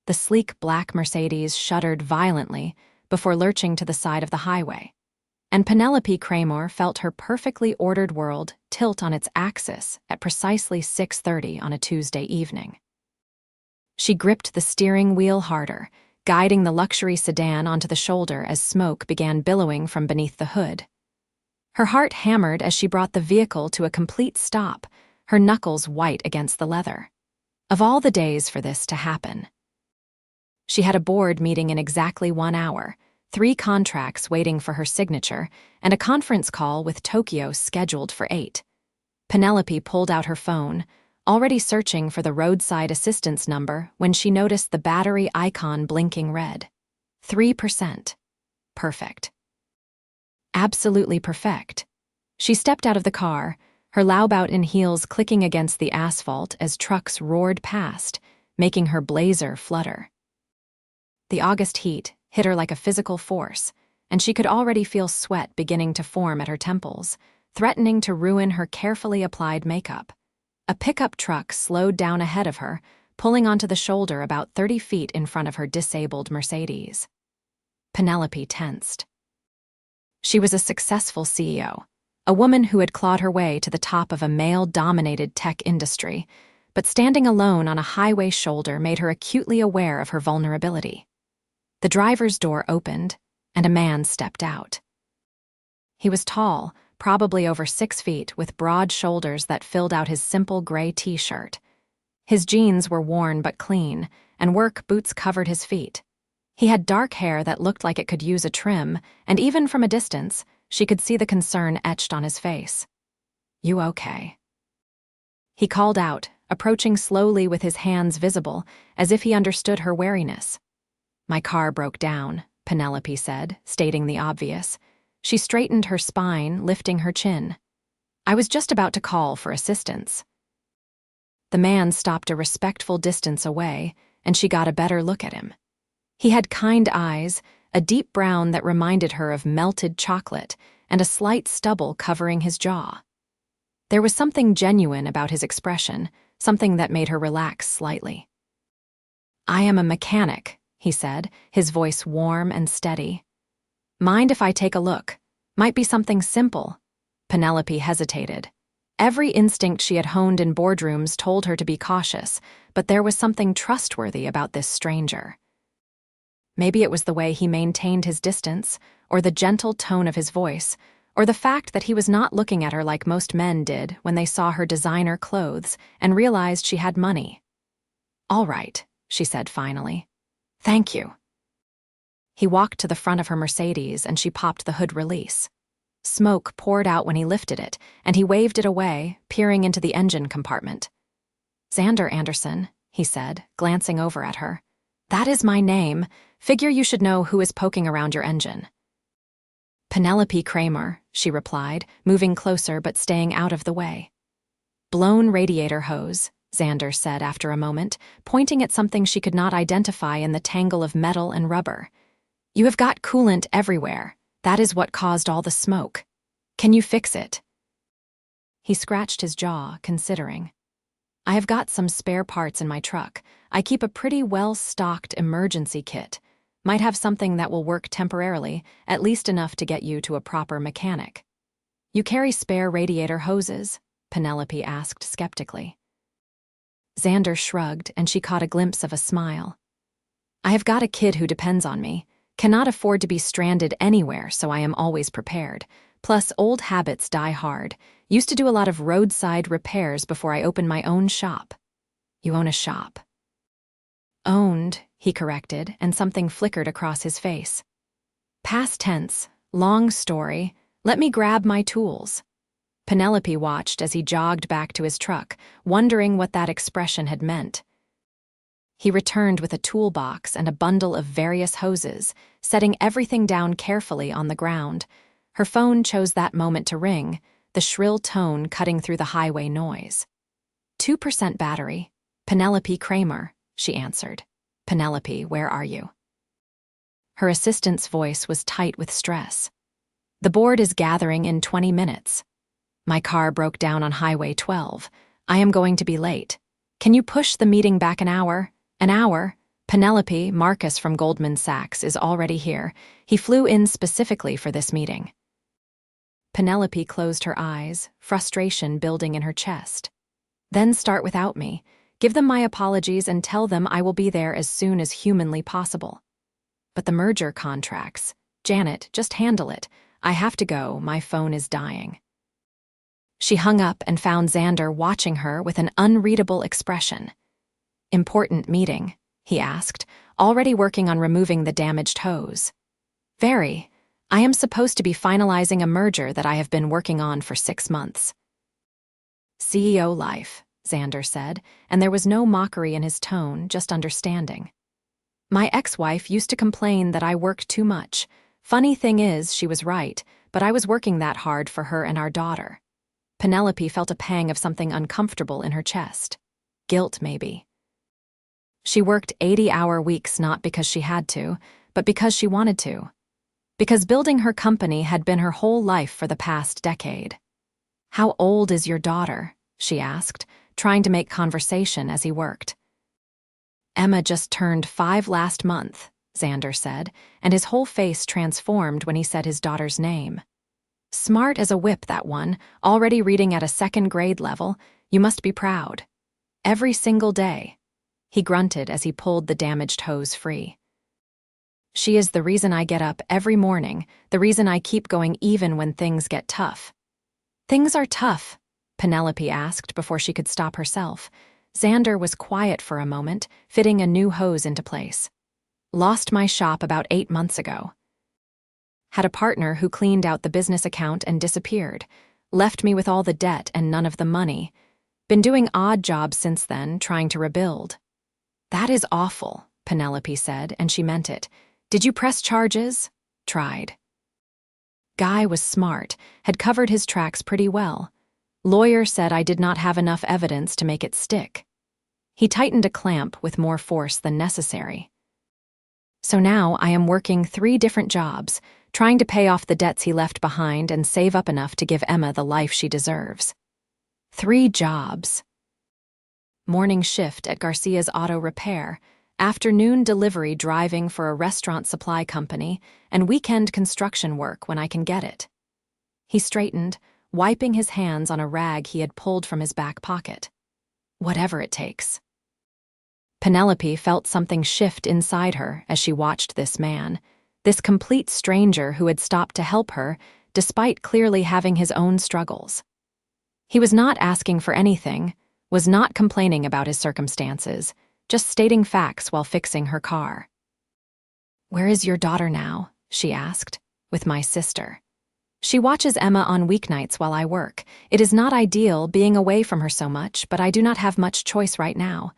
The sleek black Mercedes shuddered violently before lurching to the side of the highway, and Penelope Kramer felt her perfectly ordered world tilt on its axis at precisely 6:30 on a Tuesday evening. She gripped the steering wheel harder, guiding the luxury sedan onto the shoulder as smoke began billowing from beneath the hood. Her heart hammered as she brought the vehicle to a complete stop, her knuckles white against the leather. Of all the days for this to happen. She had a board meeting in exactly 1 hour, 3 contracts waiting for her signature, and a conference call with Tokyo scheduled for 8. Penelope pulled out her phone, already searching for the roadside assistance number when she noticed the battery icon blinking red. 3%. Perfect. Absolutely perfect. She stepped out of the car, her Laubautin heels clicking against the asphalt as trucks roared past, making her blazer flutter. The August heat hit her like a physical force, and she could already feel sweat beginning to form at her temples, threatening to ruin her carefully applied makeup. A pickup truck slowed down ahead of her, pulling onto the shoulder about 30 feet in front of her disabled Mercedes. Penelope tensed. She was a successful CEO, a woman who had clawed her way to the top of a male-dominated tech industry, but standing alone on a highway shoulder made her acutely aware of her vulnerability. The driver's door opened, and a man stepped out. He was tall, probably over 6 feet, with broad shoulders that filled out his simple gray t-shirt. His jeans were worn but clean, and work boots covered his feet. He had dark hair that looked like it could use a trim, and even from a distance, she could see the concern etched on his face. "You okay?" He called out, approaching slowly with his hands visible, as if he understood her wariness. "My car broke down," Penelope said, stating the obvious. She straightened her spine, lifting her chin. "I was just about to call for assistance." The man stopped a respectful distance away, and she got a better look at him. He had kind eyes, a deep brown that reminded her of melted chocolate, and a slight stubble covering his jaw. There was something genuine about his expression, something that made her relax slightly. "I am a mechanic," he said, his voice warm and steady. "Mind if I take a look? Might be something simple." Penelope hesitated. Every instinct she had honed in boardrooms told her to be cautious, but there was something trustworthy about this stranger. Maybe it was the way he maintained his distance, or the gentle tone of his voice, or the fact that he was not looking at her like most men did when they saw her designer clothes and realized she had money. "All right," she said finally. "Thank you." He walked to the front of her Mercedes and she popped the hood release. Smoke poured out when he lifted it, and he waved it away, peering into the engine compartment. "Xander Anderson," he said, glancing over at her. "That is my name. Figure you should know who is poking around your engine." "Penelope Kramer," she replied, moving closer but staying out of the way. "Blown radiator hose," Xander said after a moment, pointing at something she could not identify in the tangle of metal and rubber. "You have got coolant everywhere. That is what caused all the smoke. Can you fix it?" He scratched his jaw, considering. "I have got some spare parts in my truck. I keep a pretty well-stocked emergency kit. Might have something that will work temporarily, at least enough to get you to a proper mechanic." "You carry spare radiator hoses?" Penelope asked skeptically. Xander shrugged, and she caught a glimpse of a smile. "I have got a kid who depends on me. Cannot afford to be stranded anywhere, so I am always prepared. Plus, old habits die hard. Used to do a lot of roadside repairs before I opened my own shop." "You own a shop?" "Owned," he corrected, and something flickered across his face. "Past tense, long story. Let me grab my tools." Penelope watched as he jogged back to his truck, wondering what that expression had meant. He returned with a toolbox and a bundle of various hoses, setting everything down carefully on the ground. Her phone chose that moment to ring, the shrill tone cutting through the highway noise. 2% battery. "Penelope Kramer," she answered. "Penelope, where are you?" Her assistant's voice was tight with stress. "The board is gathering in 20 minutes. My car broke down on Highway 12. I am going to be late. Can you push the meeting back an hour? An hour? Penelope, Marcus from Goldman Sachs, is already here. He flew in specifically for this meeting. Penelope closed her eyes, frustration building in her chest. Then start without me. Give them my apologies and tell them I will be there as soon as humanly possible. But the merger contracts. Janet, just handle it. I have to go, my phone is dying. She hung up and found Xander watching her with an unreadable expression. Important meeting, he asked, already working on removing the damaged hose. Very. I am supposed to be finalizing a merger that I have been working on for 6 months. CEO life, Xander said, and there was no mockery in his tone, just understanding. My ex-wife used to complain that I worked too much. Funny thing is, she was right, but I was working that hard for her and our daughter. Penelope felt a pang of something uncomfortable in her chest. Guilt, maybe. She worked 80-hour weeks not because she had to, but because she wanted to. Because building her company had been her whole life for the past decade. How old is your daughter? She asked, trying to make conversation as he worked. Emma just turned 5 last month, Xander said, and his whole face transformed when he said his daughter's name. Smart as a whip, that one, already reading at a 2nd grade level. You must be proud. Every single day. He grunted as he pulled the damaged hose free. She is the reason I get up every morning, the reason I keep going even when things get tough. Things are tough, Penelope asked before she could stop herself. Xander was quiet for a moment, fitting a new hose into place. Lost my shop about 8 months ago. Had a partner who cleaned out the business account and disappeared. Left me with all the debt and none of the money. Been doing odd jobs since then, trying to rebuild. That is awful, Penelope said, and she meant it. Did you press charges? Tried. Guy was smart, had covered his tracks pretty well. Lawyer said I did not have enough evidence to make it stick. He tightened a clamp with more force than necessary. So now I am working 3 different jobs, trying to pay off the debts he left behind and save up enough to give Emma the life she deserves. 3 jobs. Morning shift at Garcia's Auto Repair, afternoon delivery driving for a restaurant supply company, and weekend construction work when I can get it. He straightened, wiping his hands on a rag he had pulled from his back pocket. Whatever it takes. Penelope felt something shift inside her as she watched this man, this complete stranger who had stopped to help her, despite clearly having his own struggles. He was not asking for anything, was not complaining about his circumstances, just stating facts while fixing her car. Where is your daughter now? She asked. With my sister. She watches Emma on weeknights while I work. It is not ideal being away from her so much, but I do not have much choice right now.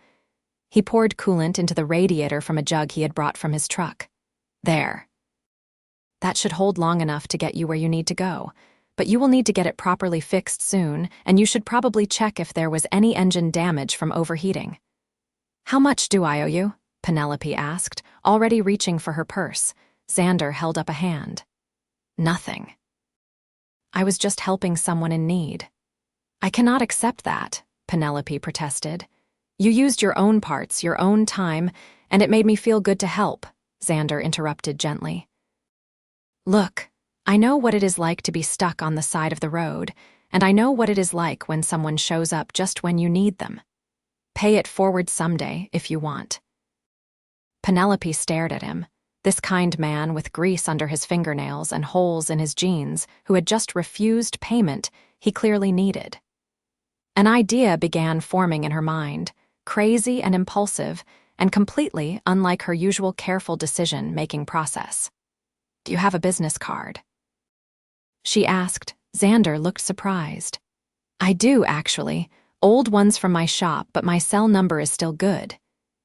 He poured coolant into the radiator from a jug he had brought from his truck. There. That should hold long enough to get you where you need to go, but you will need to get it properly fixed soon, and you should probably check if there was any engine damage from overheating. How much do I owe you? Penelope asked, already reaching for her purse. Xander held up a hand. Nothing. I was just helping someone in need. I cannot accept that, Penelope protested. You used your own parts, your own time, and it made me feel good to help, Xander interrupted gently. Look, I know what it is like to be stuck on the side of the road, and I know what it is like when someone shows up just when you need them. Pay it forward someday, if you want. Penelope stared at him, this kind man with grease under his fingernails and holes in his jeans who had just refused payment he clearly needed. An idea began forming in her mind, crazy and impulsive, and completely unlike her usual careful decision-making process. Do you have a business card? She asked. Xander looked surprised. I do, actually. Old ones from my shop, but my cell number is still good.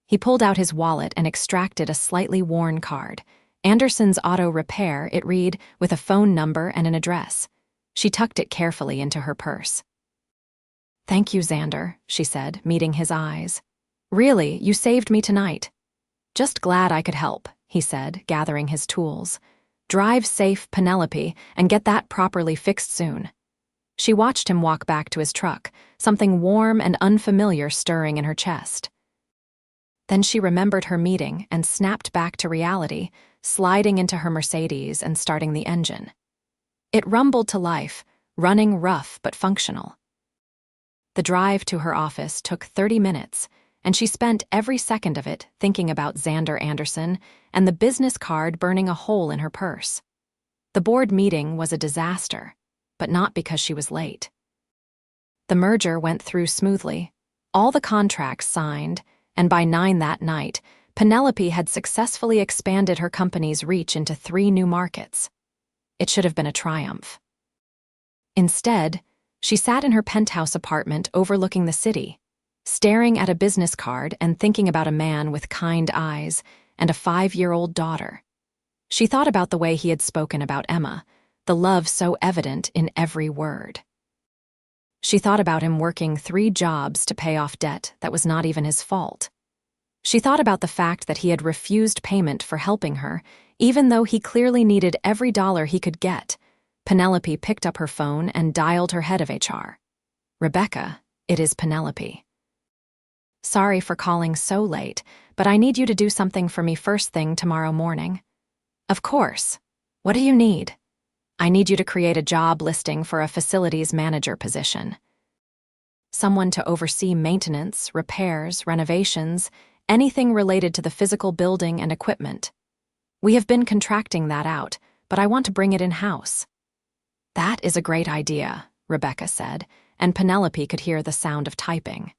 He pulled out his wallet and extracted a slightly worn card. Anderson's Auto Repair, it read, with a phone number and an address. She tucked it carefully into her purse. Thank you, Xander, she said, meeting his eyes. Really, you saved me tonight. Just glad I could help, he said, gathering his tools. Drive safe, Penelope, and get that properly fixed soon. She watched him walk back to his truck, something warm and unfamiliar stirring in her chest. Then she remembered her meeting and snapped back to reality, sliding into her Mercedes and starting the engine. It rumbled to life, running rough but functional. The drive to her office took 30 minutes, and she spent every second of it thinking about Xander Anderson and the business card burning a hole in her purse. The board meeting was a disaster, but not because she was late. The merger went through smoothly, all the contracts signed, and by 9 that night, Penelope had successfully expanded her company's reach into 3 new markets. It should have been a triumph. Instead, she sat in her penthouse apartment overlooking the city, staring at a business card and thinking about a man with kind eyes and a 5-year-old daughter. She thought about the way he had spoken about Emma, the love so evident in every word. She thought about him working 3 jobs to pay off debt that was not even his fault. She thought about the fact that he had refused payment for helping her, even though he clearly needed every dollar he could get. Penelope picked up her phone and dialed her head of HR. "Rebecca, it is Penelope. Sorry for calling so late, but I need you to do something for me first thing tomorrow morning." "Of course. What do you need?" "I need you to create a job listing for a facilities manager position. Someone to oversee maintenance, repairs, renovations, anything related to the physical building and equipment. We have been contracting that out, but I want to bring it in-house." "That is a great idea," Rebecca said, and Penelope could hear the sound of typing.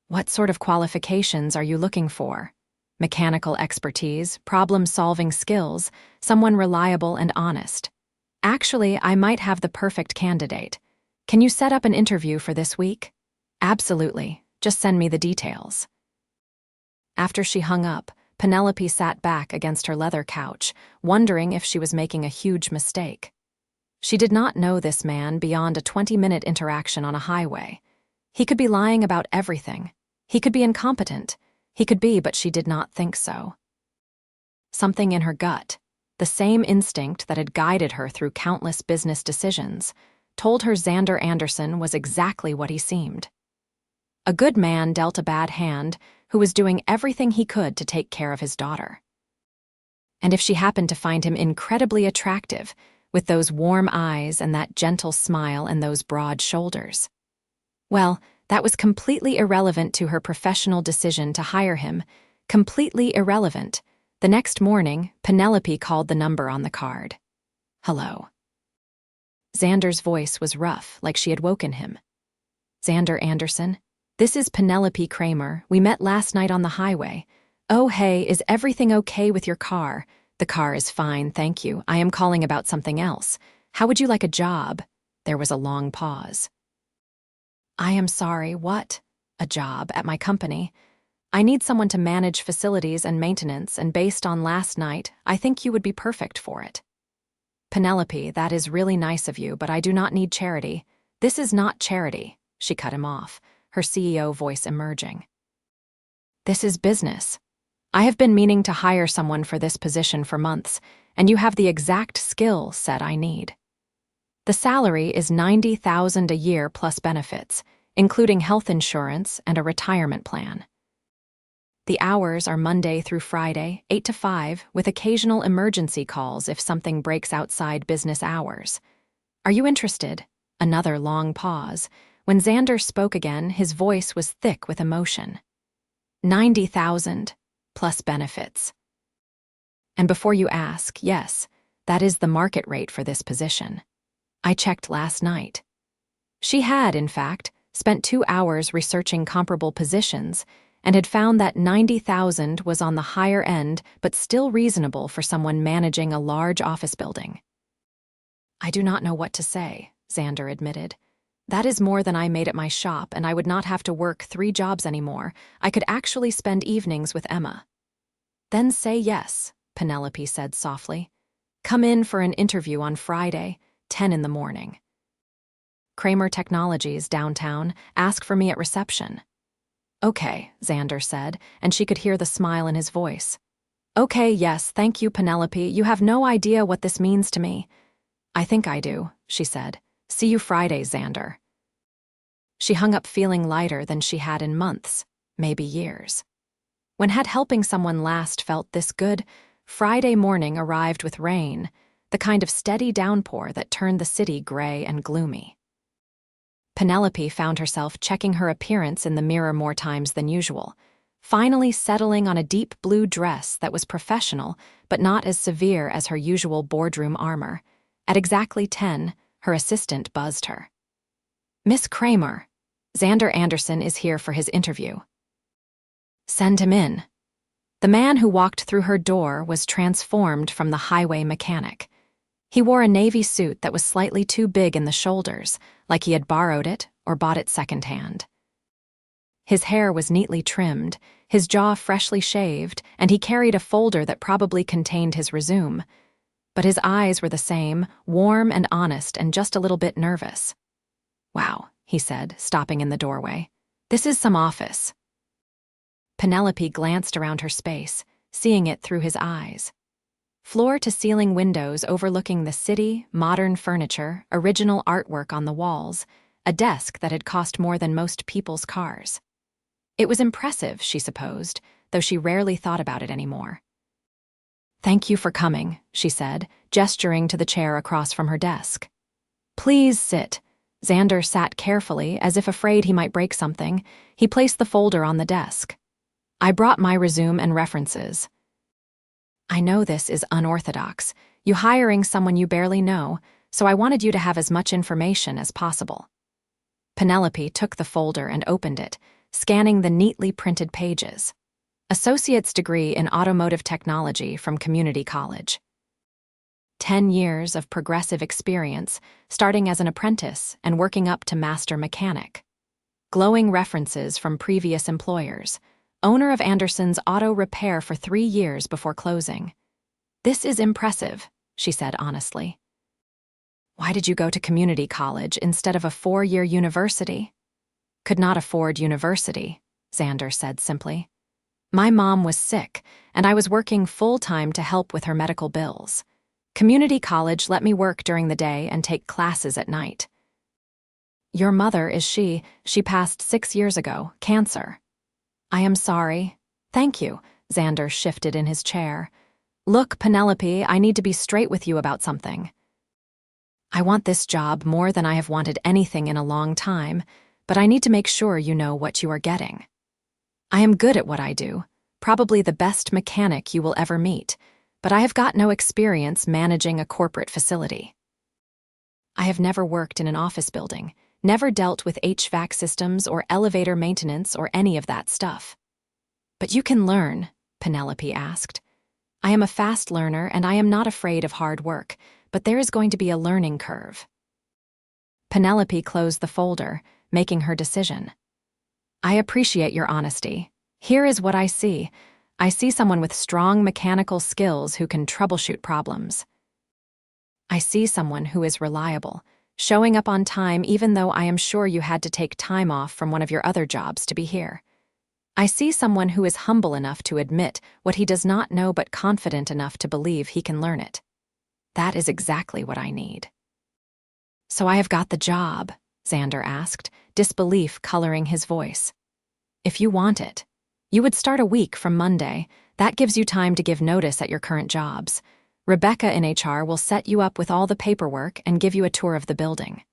"What sort of qualifications are you looking for?" "Mechanical expertise, problem-solving skills, someone reliable and honest." "Actually, I might have the perfect candidate. Can you set up an interview for this week?" "Absolutely. Just send me the details." After she hung up, Penelope sat back against her leather couch, wondering if she was making a huge mistake. She did not know this man beyond a 20-minute interaction on a highway. He could be lying about everything. He could be incompetent. He could be, but she did not think so. Something in her gut, the same instinct that had guided her through countless business decisions, told her Xander Anderson was exactly what he seemed. A good man dealt a bad hand who was doing everything he could to take care of his daughter. And if she happened to find him incredibly attractive, with those warm eyes and that gentle smile and those broad shoulders, well, that was completely irrelevant to her professional decision to hire him, completely irrelevant. The next morning, Penelope called the number on the card. "Hello." Xander's voice was rough, like she had woken him. "Xander Anderson, this is Penelope Kramer. We met last night on the highway. Oh, hey, is everything okay with your car?" "The car is fine, thank you. I am calling about something else. How would you like a job?" There was a long pause. "I am sorry, what?" "A job at my company. I need someone to manage facilities and maintenance, and based on last night, I think you would be perfect for it." "Penelope, that is really nice of you, but I do not need charity." "This is not charity," she cut him off, her CEO voice emerging. "This is business. I have been meaning to hire someone for this position for months, and you have the exact skill set I need. The salary is $90,000 a year plus benefits, including health insurance and a retirement plan. The hours are Monday through Friday, 8 to 5, with occasional emergency calls if something breaks outside business hours. Are you interested?" Another long pause. When Xander spoke again, his voice was thick with emotion. $90,000 plus benefits. And before you ask, yes, that is the market rate for this position. I checked last night. She had, in fact, spent 2 hours researching comparable positions and had found that $90,000 was on the higher end but still reasonable for someone managing a large office building. "I do not know what to say," Xander admitted. "That is more than I made at my shop, and I would not have to work 3 jobs anymore. I could actually spend evenings with Emma." "Then say yes," Penelope said softly. "Come in for an interview on Friday, 10 in the morning. Kramer Technologies, downtown. Ask for me at reception." "Okay," Xander said, and she could hear the smile in his voice. "Okay, yes, thank you, Penelope. You have no idea what this means to me." "I think I do," she said. "See you Friday, Xander." She hung up feeling lighter than she had in months, maybe years. When had helping someone last felt this good, Friday morning arrived with rain, the kind of steady downpour that turned the city gray and gloomy. Penelope found herself checking her appearance in the mirror more times than usual, finally settling on a deep blue dress that was professional but not as severe as her usual boardroom armor. At exactly 10, her assistant buzzed her. "Miss Kramer, Xander Anderson is here for his interview." "Send him in." The man who walked through her door was transformed from the highway mechanic. He wore a navy suit that was slightly too big in the shoulders, like he had borrowed it or bought it secondhand. His hair was neatly trimmed, his jaw freshly shaved, and he carried a folder that probably contained his resume. But his eyes were the same, warm and honest and just a little bit nervous. "Wow," he said, stopping in the doorway. "This is some office." Penelope glanced around her space, seeing it through his eyes. Floor-to-ceiling windows overlooking the city, modern furniture, original artwork on the walls, a desk that had cost more than most people's cars. It was impressive, she supposed, though she rarely thought about it anymore. "Thank you for coming," she said, gesturing to the chair across from her desk. "Please sit." Xander sat carefully, as if afraid he might break something. He placed the folder on the desk. "I brought my resume and references." "I know this is unorthodox. You hiring someone you barely know, so I wanted you to have as much information as possible." Penelope took the folder and opened it, scanning the neatly printed pages. Associate's degree in automotive technology from community college. 10 years of progressive experience, starting as an apprentice and working up to master mechanic. Glowing references from previous employers. Owner of Anderson's auto repair for 3 years before closing. "This is impressive," she said honestly. "Why did you go to community college instead of a 4-year university?" "Could not afford university," Xander said simply. "My mom was sick, and I was working full-time to help with her medical bills. Community college let me work during the day and take classes at night." "Your mother, she passed 6 years ago, cancer." "I am sorry." "Thank you." Xander shifted in his chair. "Look, Penelope, I need to be straight with you about something. I want this job more than I have wanted anything in a long time, but I need to make sure you know what you are getting. I am good at what I do, probably the best mechanic you will ever meet, but I have got no experience managing a corporate facility. I have never worked in an office building, never dealt with HVAC systems or elevator maintenance or any of that stuff." "But you can learn," Penelope asked. "I am a fast learner and I am not afraid of hard work, but there is going to be a learning curve." Penelope closed the folder, making her decision. "I appreciate your honesty. Here is what I see. I see someone with strong mechanical skills who can troubleshoot problems. I see someone who is reliable, showing up on time even though I am sure you had to take time off from one of your other jobs to be here. I see someone who is humble enough to admit what he does not know but confident enough to believe he can learn it. That is exactly what I need." "So I have got the job?" Xander asked, disbelief coloring his voice. "If you want it. You would start a week from Monday. That gives you time to give notice at your current jobs. Rebecca in HR will set you up with all the paperwork and give you a tour of the building.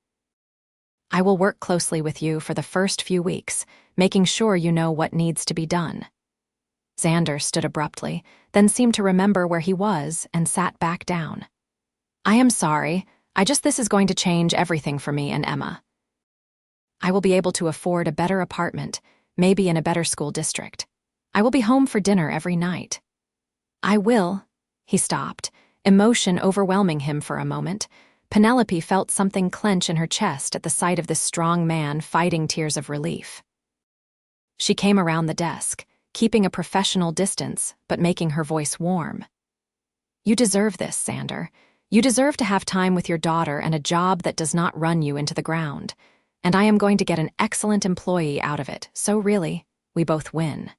I will work closely with you for the first few weeks, making sure you know what needs to be done." Xander stood abruptly, then seemed to remember where he was and sat back down. "I am sorry. This is going to change everything for me and Emma. I will be able to afford a better apartment, maybe in a better school district. I will be home for dinner every night. I will." He stopped, emotion overwhelming him for a moment. Penelope felt something clench in her chest at the sight of this strong man fighting tears of relief. She came around the desk, keeping a professional distance but making her voice warm. "You deserve this, Xander. You deserve to have time with your daughter and a job that does not run you into the ground. And I am going to get an excellent employee out of it, so really, we both win."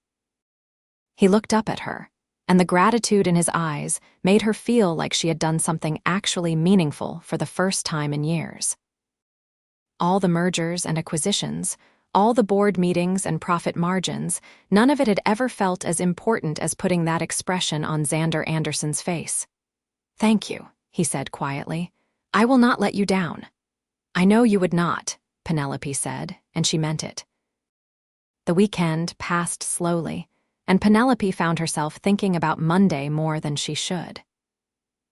He looked up at her, and the gratitude in his eyes made her feel like she had done something actually meaningful for the first time in years. All the mergers and acquisitions, All the board meetings and profit margins, none of it had ever felt as important as putting that expression on Xander Anderson's face. "Thank you," he said quietly. "I will not let you down." "I know you would not," Penelope said, and she meant it. The weekend passed slowly, and Penelope found herself thinking about Monday more than she should.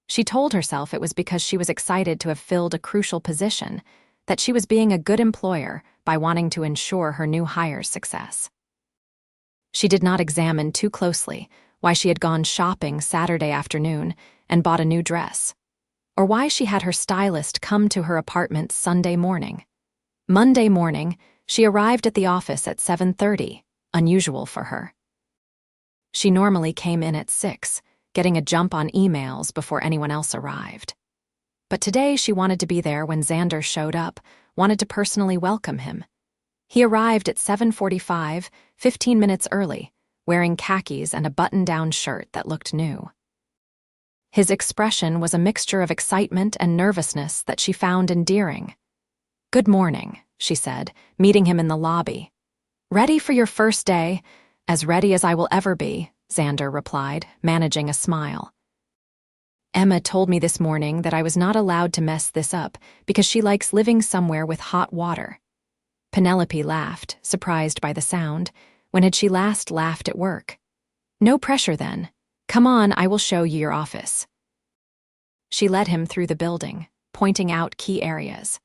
She told herself it was because she was excited to have filled a crucial position, that she was being a good employer by wanting to ensure her new hire's success. She did not examine too closely why she had gone shopping Saturday afternoon and bought a new dress, or why she had her stylist come to her apartment Sunday morning. Monday morning, she arrived at the office at 7:30, unusual for her. She normally came in at 6, getting a jump on emails before anyone else arrived. But today she wanted to be there when Xander showed up, wanted to personally welcome him. He arrived at 7:45, 15 minutes early, wearing khakis and a button-down shirt that looked new. His expression was a mixture of excitement and nervousness that she found endearing. "Good morning," she said, meeting him in the lobby. "Ready for your first day?" "As ready as I will ever be," Xander replied, managing a smile. "Emma told me this morning that I was not allowed to mess this up because she likes living somewhere with hot water." Penelope laughed, surprised by the sound. When had she last laughed at work? "No pressure then. Come on, I will show you your office." She led him through the building, pointing out key areas.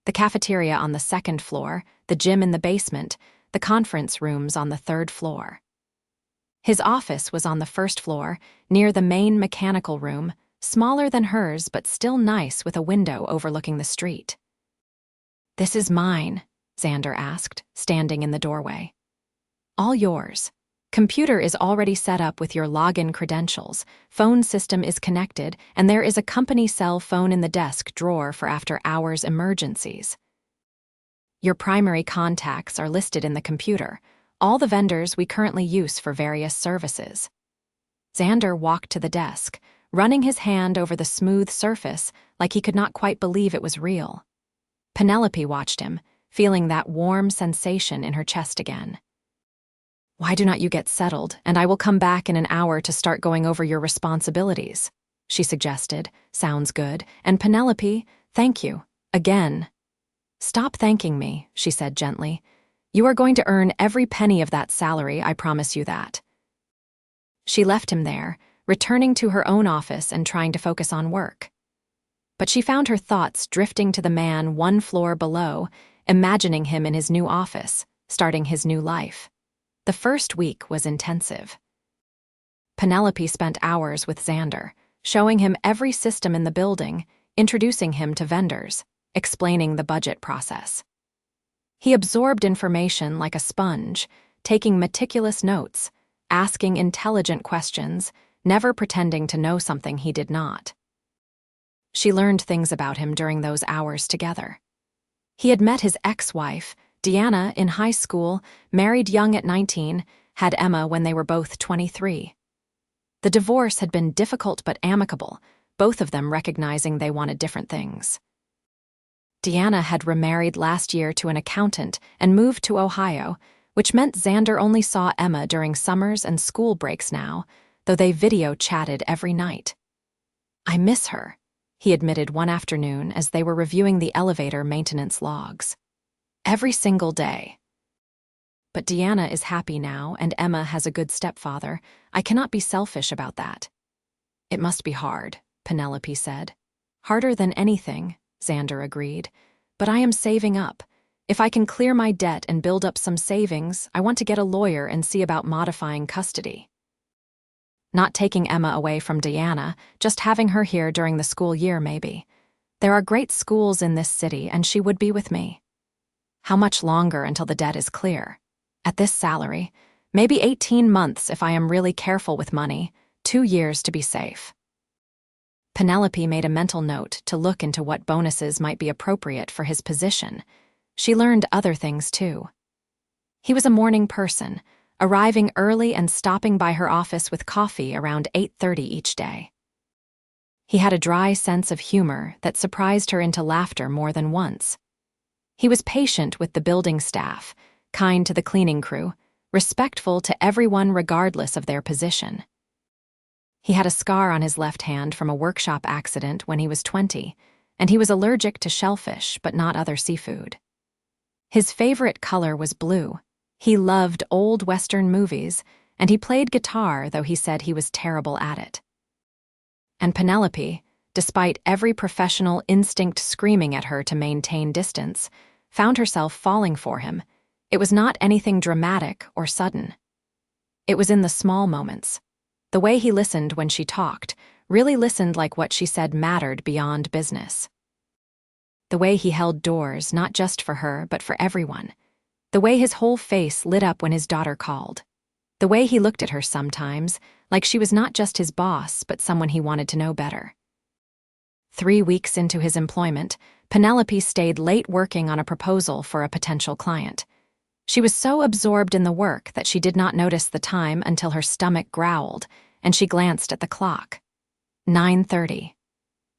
The cafeteria on the second floor, the gym in the basement, the conference rooms on the third floor. His office was on the first floor, near the main mechanical room, smaller than hers but still nice with a window overlooking the street. "This is mine," Xander asked, standing in the doorway. "All yours. Computer is already set up with your login credentials, phone system is connected, and there is a company cell phone in the desk drawer for after-hours emergencies. Your primary contacts are listed in the computer, all the vendors we currently use for various services." Xander walked to the desk, running his hand over the smooth surface like he could not quite believe it was real. Penelope watched him, feeling that warm sensation in her chest again. "Why do not you get settled, and I will come back in an hour to start going over your responsibilities," she suggested. "Sounds good. And Penelope, thank you. Again." "Stop thanking me," she said gently. "You are going to earn every penny of that salary, I promise you that." She left him there, returning to her own office and trying to focus on work. But she found her thoughts drifting to the man one floor below, imagining him in his new office, starting his new life. The first week was intensive. Penelope spent hours with Xander, showing him every system in the building, introducing him to vendors, explaining the budget process. He absorbed information like a sponge, taking meticulous notes, asking intelligent questions, never pretending to know something he did not. She learned things about him during those hours together. He had met his ex-wife, Deanna, in high school, married young at 19, had Emma when they were both 23. The divorce had been difficult but amicable, both of them recognizing they wanted different things. Deanna had remarried last year to an accountant and moved to Ohio, which meant Xander only saw Emma during summers and school breaks now, though they video chatted every night. "I miss her," he admitted one afternoon as they were reviewing the elevator maintenance logs. "Every single day. But Deanna is happy now, and Emma has a good stepfather. I cannot be selfish about that." "It must be hard," Penelope said. "Harder than anything," Xander agreed. "But I am saving up. If I can clear my debt and build up some savings, I want to get a lawyer and see about modifying custody. Not taking Emma away from Deanna, just having her here during the school year maybe. There are great schools in this city, and she would be with me. How much longer until the debt is clear? At this salary, maybe 18 months if I am really careful with money, 2 years to be safe." Penelope made a mental note to look into what bonuses might be appropriate for his position. She learned other things too. He was a morning person, arriving early and stopping by her office with coffee around 8:30 each day. He had a dry sense of humor that surprised her into laughter more than once. He was patient with the building staff, kind to the cleaning crew, respectful to everyone regardless of their position. He had a scar on his left hand from a workshop accident when he was 20, and he was allergic to shellfish but not other seafood. His favorite color was blue. He loved old Western movies, and he played guitar, though he said he was terrible at it. And Penelope, despite every professional instinct screaming at her to maintain distance, found herself falling for him. It was not anything dramatic or sudden. It was in the small moments. The way he listened when she talked, really listened like what she said mattered beyond business. The way he held doors, not just for her, but for everyone. The way his whole face lit up when his daughter called. The way he looked at her sometimes, like she was not just his boss, but someone he wanted to know better. 3 weeks into his employment, Penelope stayed late working on a proposal for a potential client. She was so absorbed in the work that she did not notice the time until her stomach growled, and she glanced at the clock. 9:30.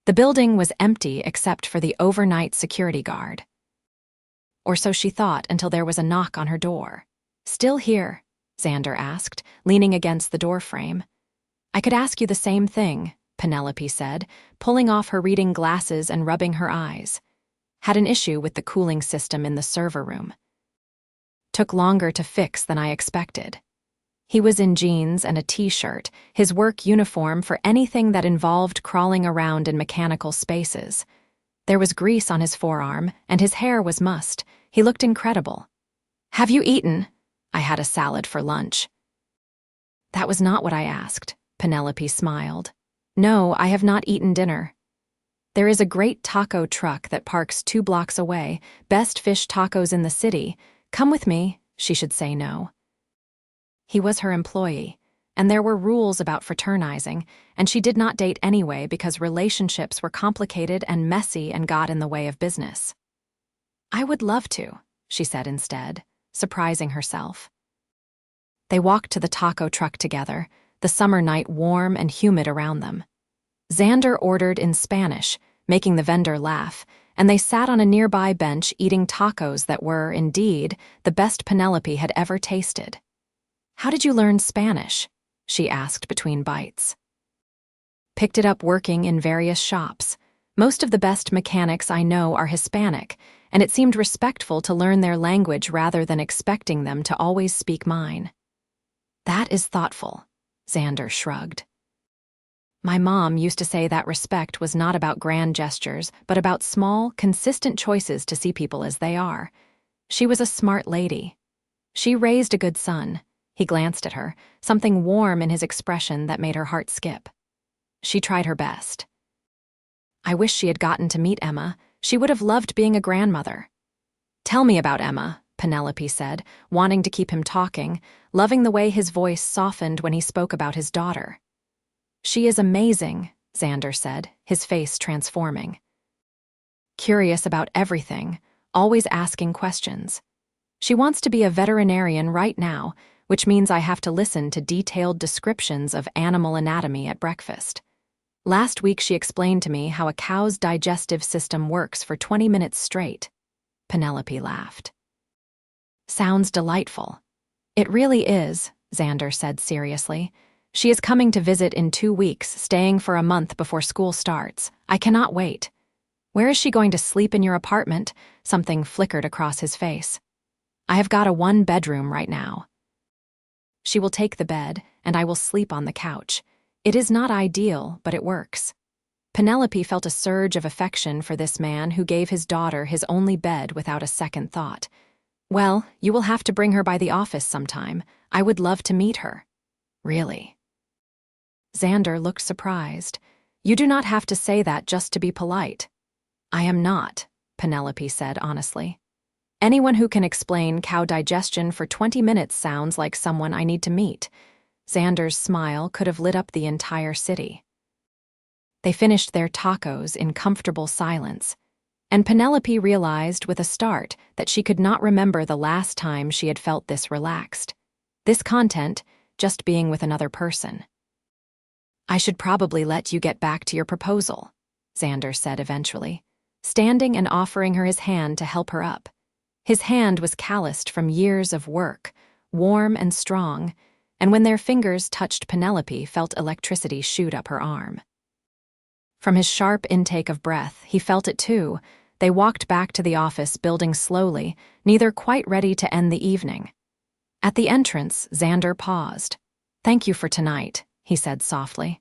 The building was empty except for the overnight security guard. Or so she thought until there was a knock on her door. "Still here?" Xander asked, leaning against the doorframe. "I could ask you the same thing," Penelope said, pulling off her reading glasses and rubbing her eyes. "Had an issue with the cooling system in the server room. Took longer to fix than I expected." He was in jeans and a t-shirt, his work uniform for anything that involved crawling around in mechanical spaces. There was grease on his forearm, and his hair was mussed. He looked incredible. "Have you eaten?" "I had a salad for lunch." "That was not what I asked," Penelope smiled. "No, I have not eaten dinner." "There is a great taco truck that parks 2 blocks away, best fish tacos in the city. Come with me." She should say no. He was her employee, and there were rules about fraternizing, and she did not date anyway because relationships were complicated and messy and got in the way of business. "I would love to," she said instead, surprising herself. They walked to the taco truck together, the summer night warm and humid around them. Xander ordered in Spanish, making the vendor laugh, and they sat on a nearby bench eating tacos that were, indeed, the best Penelope had ever tasted. "How did you learn Spanish?" she asked between bites. "Picked it up working in various shops. Most of the best mechanics I know are Hispanic, and it seemed respectful to learn their language rather than expecting them to always speak mine." "That is thoughtful," Xander shrugged. "My mom used to say that respect was not about grand gestures, but about small, consistent choices to see people as they are. She was a smart lady. She raised a good son." He glanced at her, something warm in his expression that made her heart skip. "She tried her best." "I wish she had gotten to meet Emma. She would have loved being a grandmother." "Tell me about Emma," Penelope said, wanting to keep him talking, loving the way his voice softened when he spoke about his daughter. "She is amazing," Xander said, his face transforming. "Curious about everything, always asking questions. She wants to be a veterinarian right now, which means I have to listen to detailed descriptions of animal anatomy at breakfast. Last week she explained to me how a cow's digestive system works for 20 minutes straight." Penelope laughed. "Sounds delightful." "It really is," Xander said seriously. "She is coming to visit in 2 weeks, staying for a month before school starts. I cannot wait." "Where is she going to sleep in your apartment?" Something flickered across his face. "I have got a 1-bedroom right now." "She will take the bed, and I will sleep on the couch. It is not ideal, but it works." Penelope felt a surge of affection for this man who gave his daughter his only bed without a second thought. "Well, you will have to bring her by the office sometime. I would love to meet her." "Really?" Xander looked surprised. "You do not have to say that just to be polite." "I am not," Penelope said honestly. "Anyone who can explain cow digestion for 20 minutes sounds like someone I need to meet." Xander's smile could have lit up the entire city. They finished their tacos in comfortable silence, and Penelope realized with a start that she could not remember the last time she had felt this relaxed. This content, just being with another person. "I should probably let you get back to your proposal," Xander said eventually, standing and offering her his hand to help her up. His hand was calloused from years of work, warm and strong, and when their fingers touched, Penelope felt electricity shoot up her arm. From his sharp intake of breath, he felt it too. They walked back to the office, building slowly, neither quite ready to end the evening. At the entrance, Xander paused. "Thank you for tonight," he said softly.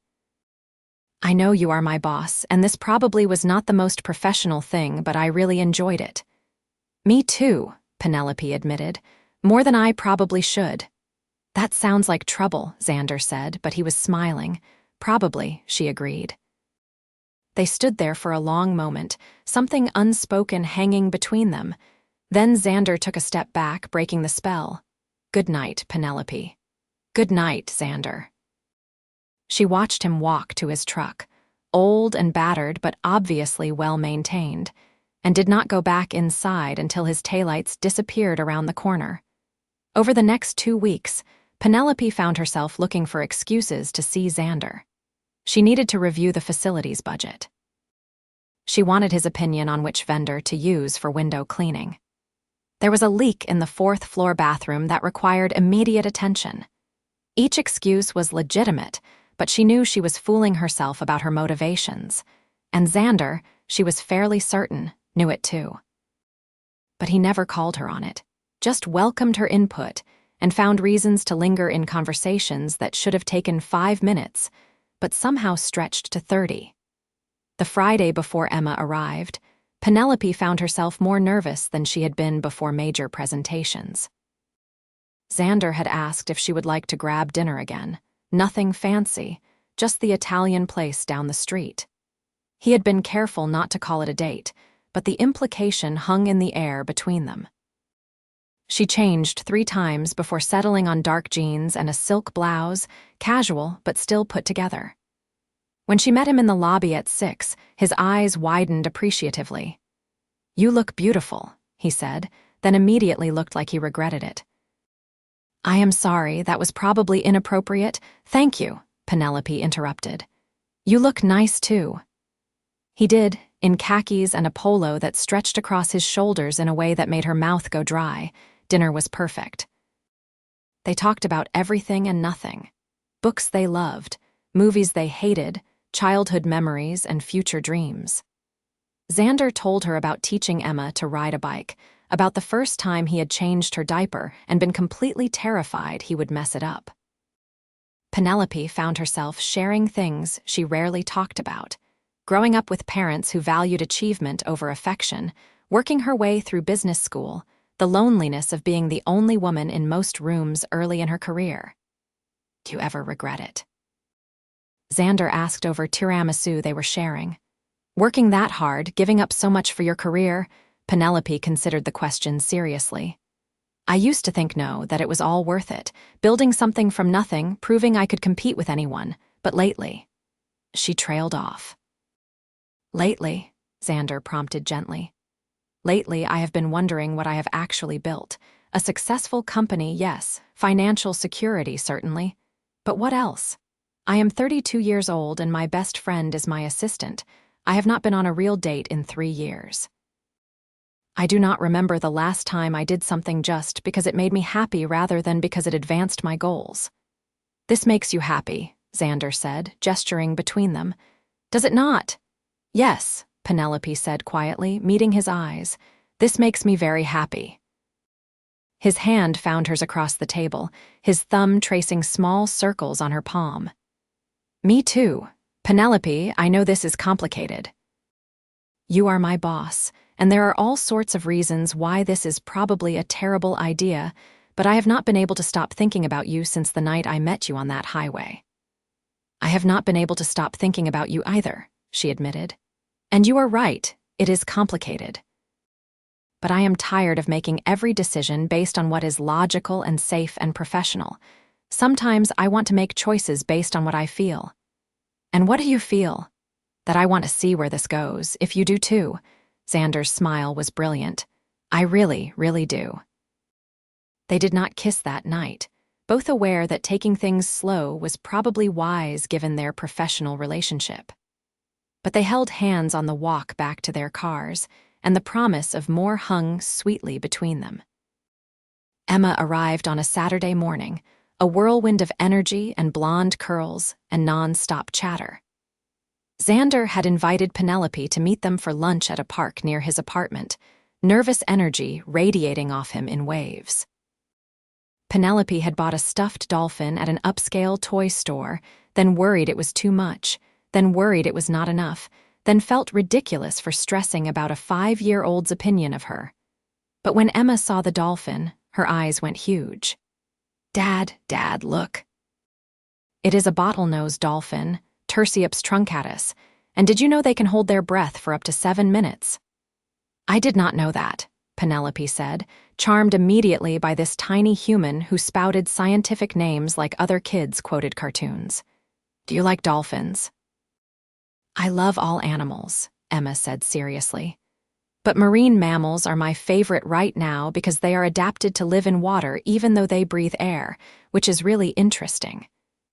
"I know you are my boss, and this probably was not the most professional thing, but I really enjoyed it." "Me too," Penelope admitted. "More than I probably should." "That sounds like trouble," Xander said, but he was smiling. "Probably," she agreed. They stood there for a long moment, something unspoken hanging between them. Then Xander took a step back, breaking the spell. "Good night, Penelope." "Good night, Xander." She watched him walk to his truck, old and battered but obviously well-maintained, and did not go back inside until his taillights disappeared around the corner. Over the next 2 weeks, Penelope found herself looking for excuses to see Xander. She needed to review the facility's budget. She wanted his opinion on which vendor to use for window cleaning. There was a leak in the 4th-floor bathroom that required immediate attention. Each excuse was legitimate, but she knew she was fooling herself about her motivations. And Xander, she was fairly certain, knew it too. But he never called her on it, just welcomed her input, and found reasons to linger in conversations that should have taken 5 minutes, but somehow stretched to 30. The Friday before Emma arrived, Penelope found herself more nervous than she had been before major presentations. Xander had asked if she would like to grab dinner again. Nothing fancy, just the Italian place down the street. He had been careful not to call it a date, but the implication hung in the air between them. She changed 3 times before settling on dark jeans and a silk blouse, casual but still put together. When she met him in the lobby at 6, his eyes widened appreciatively. "You look beautiful," he said, then immediately looked like he regretted it. "I am sorry, that was probably inappropriate." "Thank you," Penelope interrupted. "You look nice too." He did, in khakis and a polo that stretched across his shoulders in a way that made her mouth go dry. Dinner was perfect. They talked about everything and nothing. Books they loved, movies they hated, childhood memories, and future dreams. Xander told her about teaching Emma to ride a bike, about the first time he had changed her diaper and been completely terrified he would mess it up. Penelope found herself sharing things she rarely talked about, growing up with parents who valued achievement over affection, working her way through business school, the loneliness of being the only woman in most rooms early in her career. "Do you ever regret it?" Xander asked over tiramisu they were sharing. "Working that hard, giving up so much for your career?" Penelope considered the question seriously. "I used to think no, that it was all worth it, building something from nothing, proving I could compete with anyone, but lately..." She trailed off. "Lately," Xander prompted gently. "Lately, I have been wondering what I have actually built. A successful company, yes, financial security, certainly. But what else? I am 32 years old and my best friend is my assistant. I have not been on a real date in 3 years. I do not remember the last time I did something just because it made me happy rather than because it advanced my goals." "This makes you happy," Xander said, gesturing between them. "Does it not?" "Yes," Penelope said quietly, meeting his eyes. "This makes me very happy." His hand found hers across the table, his thumb tracing small circles on her palm. "Me too. Penelope, I know this is complicated. You are my boss, and there are all sorts of reasons why this is probably a terrible idea, but I have not been able to stop thinking about you since the night I met you on that highway." "I have not been able to stop thinking about you either," she admitted. "And you are right, it is complicated. But I am tired of making every decision based on what is logical and safe and professional. Sometimes I want to make choices based on what I feel." "And what do you feel?" "That I want to see where this goes, if you do too." Xander's smile was brilliant. "I really, really do." They did not kiss that night, both aware that taking things slow was probably wise given their professional relationship. But they held hands on the walk back to their cars, and the promise of more hung sweetly between them. Emma arrived on a Saturday morning, a whirlwind of energy and blonde curls and non-stop chatter. Xander had invited Penelope to meet them for lunch at a park near his apartment, nervous energy radiating off him in waves. Penelope had bought a stuffed dolphin at an upscale toy store, then worried it was too much, then worried it was not enough, then felt ridiculous for stressing about a 5-year-old's opinion of her. But when Emma saw the dolphin, her eyes went huge. Dad, look. It is a bottlenose dolphin, Tursiops truncatus, and did you know they can hold their breath for up to 7 minutes? I did not know that, Penelope said, charmed immediately by this tiny human who spouted scientific names like other kids quoted cartoons. Do you like dolphins? I love all animals, Emma said seriously. But marine mammals are my favorite right now because they are adapted to live in water even though they breathe air, which is really interesting.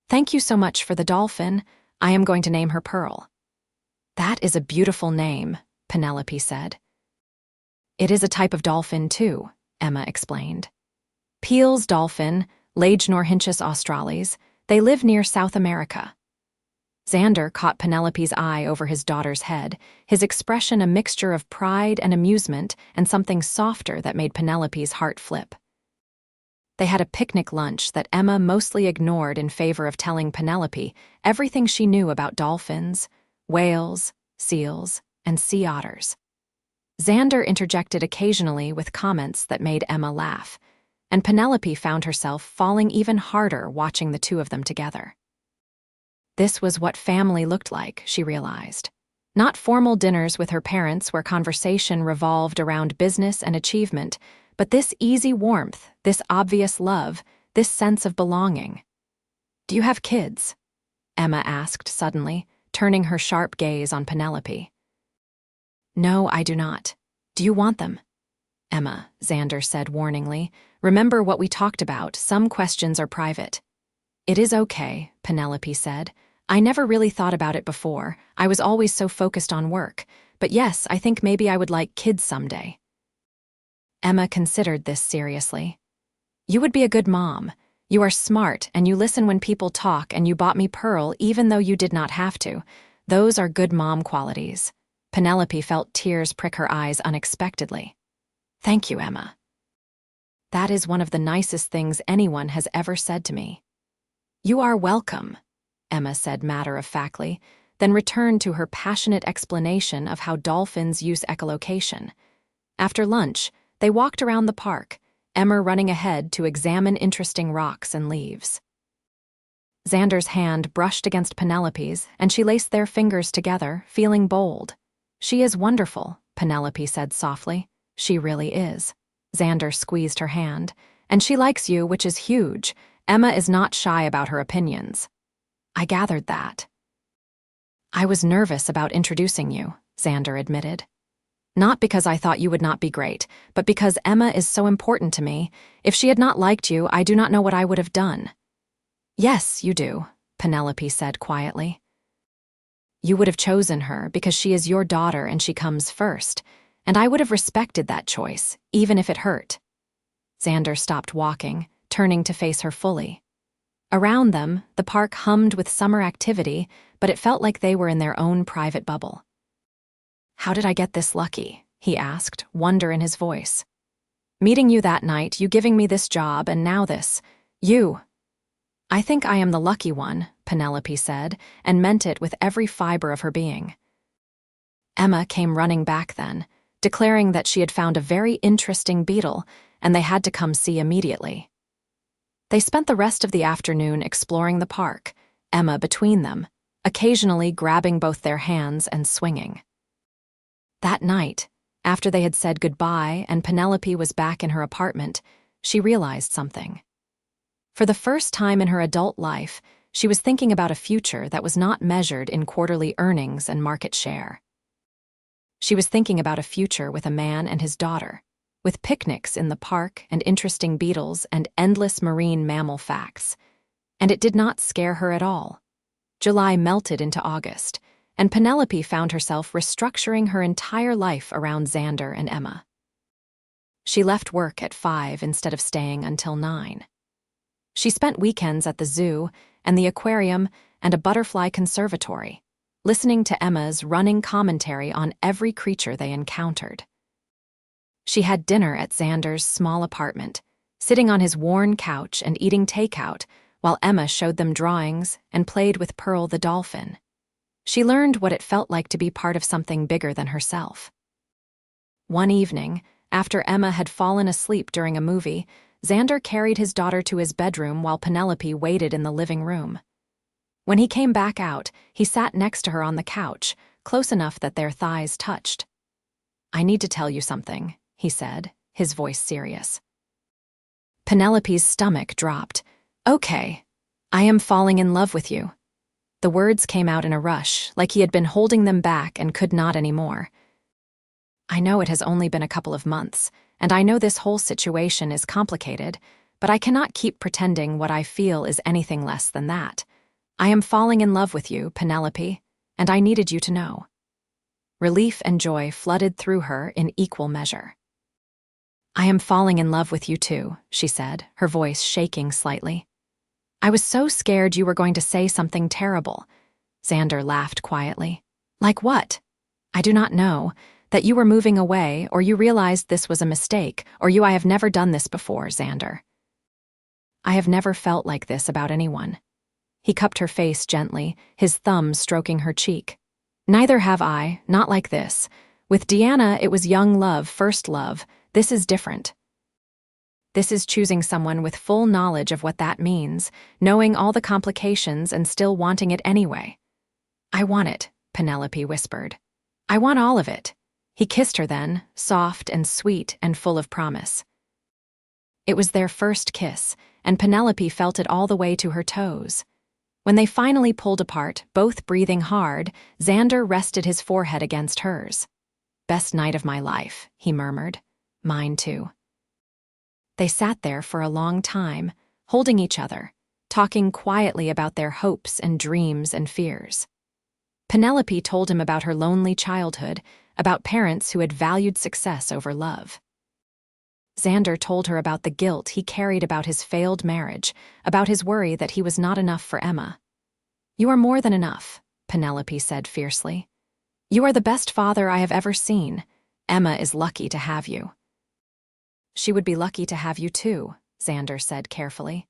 Thank you so much for the dolphin. I am going to name her Pearl. That is a beautiful name, Penelope said. It is a type of dolphin too, Emma explained. Peale's dolphin, Lagenorhynchus australis, they live near South America. Xander caught Penelope's eye over his daughter's head, his expression a mixture of pride and amusement and something softer that made Penelope's heart flip. They had a picnic lunch that Emma mostly ignored in favor of telling Penelope everything she knew about dolphins, whales, seals, and sea otters. Xander interjected occasionally with comments that made Emma laugh, and Penelope found herself falling even harder watching the two of them together. This was what family looked like, she realized. Not formal dinners with her parents where conversation revolved around business and achievement, but this easy warmth, this obvious love, this sense of belonging. Do you have kids? Emma asked suddenly, turning her sharp gaze on Penelope. No, I do not. Do you want them? Emma, Xander said warningly, remember what we talked about, some questions are private. It is okay, Penelope said. I never really thought about it before. I was always so focused on work. But yes, I think maybe I would like kids someday. Emma considered this seriously. You would be a good mom. You are smart and you listen when people talk and you bought me Pearl even though you did not have to. Those are good mom qualities. Penelope felt tears prick her eyes unexpectedly. Thank you, Emma. That is one of the nicest things anyone has ever said to me. You are welcome, Emma said matter-of-factly, then returned to her passionate explanation of how dolphins use echolocation. After lunch, they walked around the park, Emma running ahead to examine interesting rocks and leaves. Xander's hand brushed against Penelope's, and she laced their fingers together, feeling bold. She is wonderful, Penelope said softly. She really is. Xander squeezed her hand. And she likes you, which is huge. Emma is not shy about her opinions. I gathered that. I was nervous about introducing you, Xander admitted. Not because I thought you would not be great, but because Emma is so important to me. If she had not liked you, I do not know what I would have done. Yes, you do, Penelope said quietly. You would have chosen her because she is your daughter and she comes first, and I would have respected that choice, even if it hurt. Xander stopped walking, turning to face her fully. Around them, the park hummed with summer activity, but it felt like they were in their own private bubble. How did I get this lucky? He asked, wonder in his voice. Meeting you that night, you giving me this job, and now this. You. I think I am the lucky one, Penelope said, and meant it with every fiber of her being. Emma came running back then, declaring that she had found a very interesting beetle, and they had to come see immediately. They spent the rest of the afternoon exploring the park, Emma between them, occasionally grabbing both their hands and swinging. That night, after they had said goodbye and Penelope was back in her apartment, she realized something. For the first time in her adult life, she was thinking about a future that was not measured in quarterly earnings and market share. She was thinking about a future with a man and his daughter, with picnics in the park and interesting beetles and endless marine mammal facts. And it did not scare her at all. July melted into August, and Penelope found herself restructuring her entire life around Xander and Emma. She left work at 5 instead of staying until 9. She spent weekends at the zoo and the aquarium and a butterfly conservatory, listening to Emma's running commentary on every creature they encountered. She had dinner at Xander's small apartment, sitting on his worn couch and eating takeout while Emma showed them drawings and played with Pearl the dolphin. She learned what it felt like to be part of something bigger than herself. One evening, after Emma had fallen asleep during a movie, Xander carried his daughter to his bedroom while Penelope waited in the living room. When he came back out, he sat next to her on the couch, close enough that their thighs touched. "I need to tell you something," he said, his voice serious. Penelope's stomach dropped. "Okay, I am falling in love with you." The words came out in a rush, like he had been holding them back and could not anymore. "I know it has only been a couple of months, and I know this whole situation is complicated, but I cannot keep pretending what I feel is anything less than that. I am falling in love with you, Penelope, and I needed you to know." Relief and joy flooded through her in equal measure. "I am falling in love with you too," she said, her voice shaking slightly. "I was so scared you were going to say something terrible." Xander laughed quietly. "Like what?" "I do not know. That you were moving away, or you realized this was a mistake, or I have never done this before, Xander." "I have never felt like this about anyone." He cupped her face gently, his thumb stroking her cheek. "Neither have I, not like this. With Deanna, it was young love, first love. This is different. This is choosing someone with full knowledge of what that means, knowing all the complications and still wanting it anyway." "I want it," Penelope whispered. "I want all of it." He kissed her then, soft and sweet and full of promise. It was their first kiss, and Penelope felt it all the way to her toes. When they finally pulled apart, both breathing hard, Xander rested his forehead against hers. "Best night of my life," he murmured. "Mine too." They sat there for a long time, holding each other, talking quietly about their hopes and dreams and fears. Penelope told him about her lonely childhood, about parents who had valued success over love. Xander told her about the guilt he carried about his failed marriage, about his worry that he was not enough for Emma. "You are more than enough," Penelope said fiercely. "You are the best father I have ever seen. Emma is lucky to have you." "She would be lucky to have you too," Xander said carefully.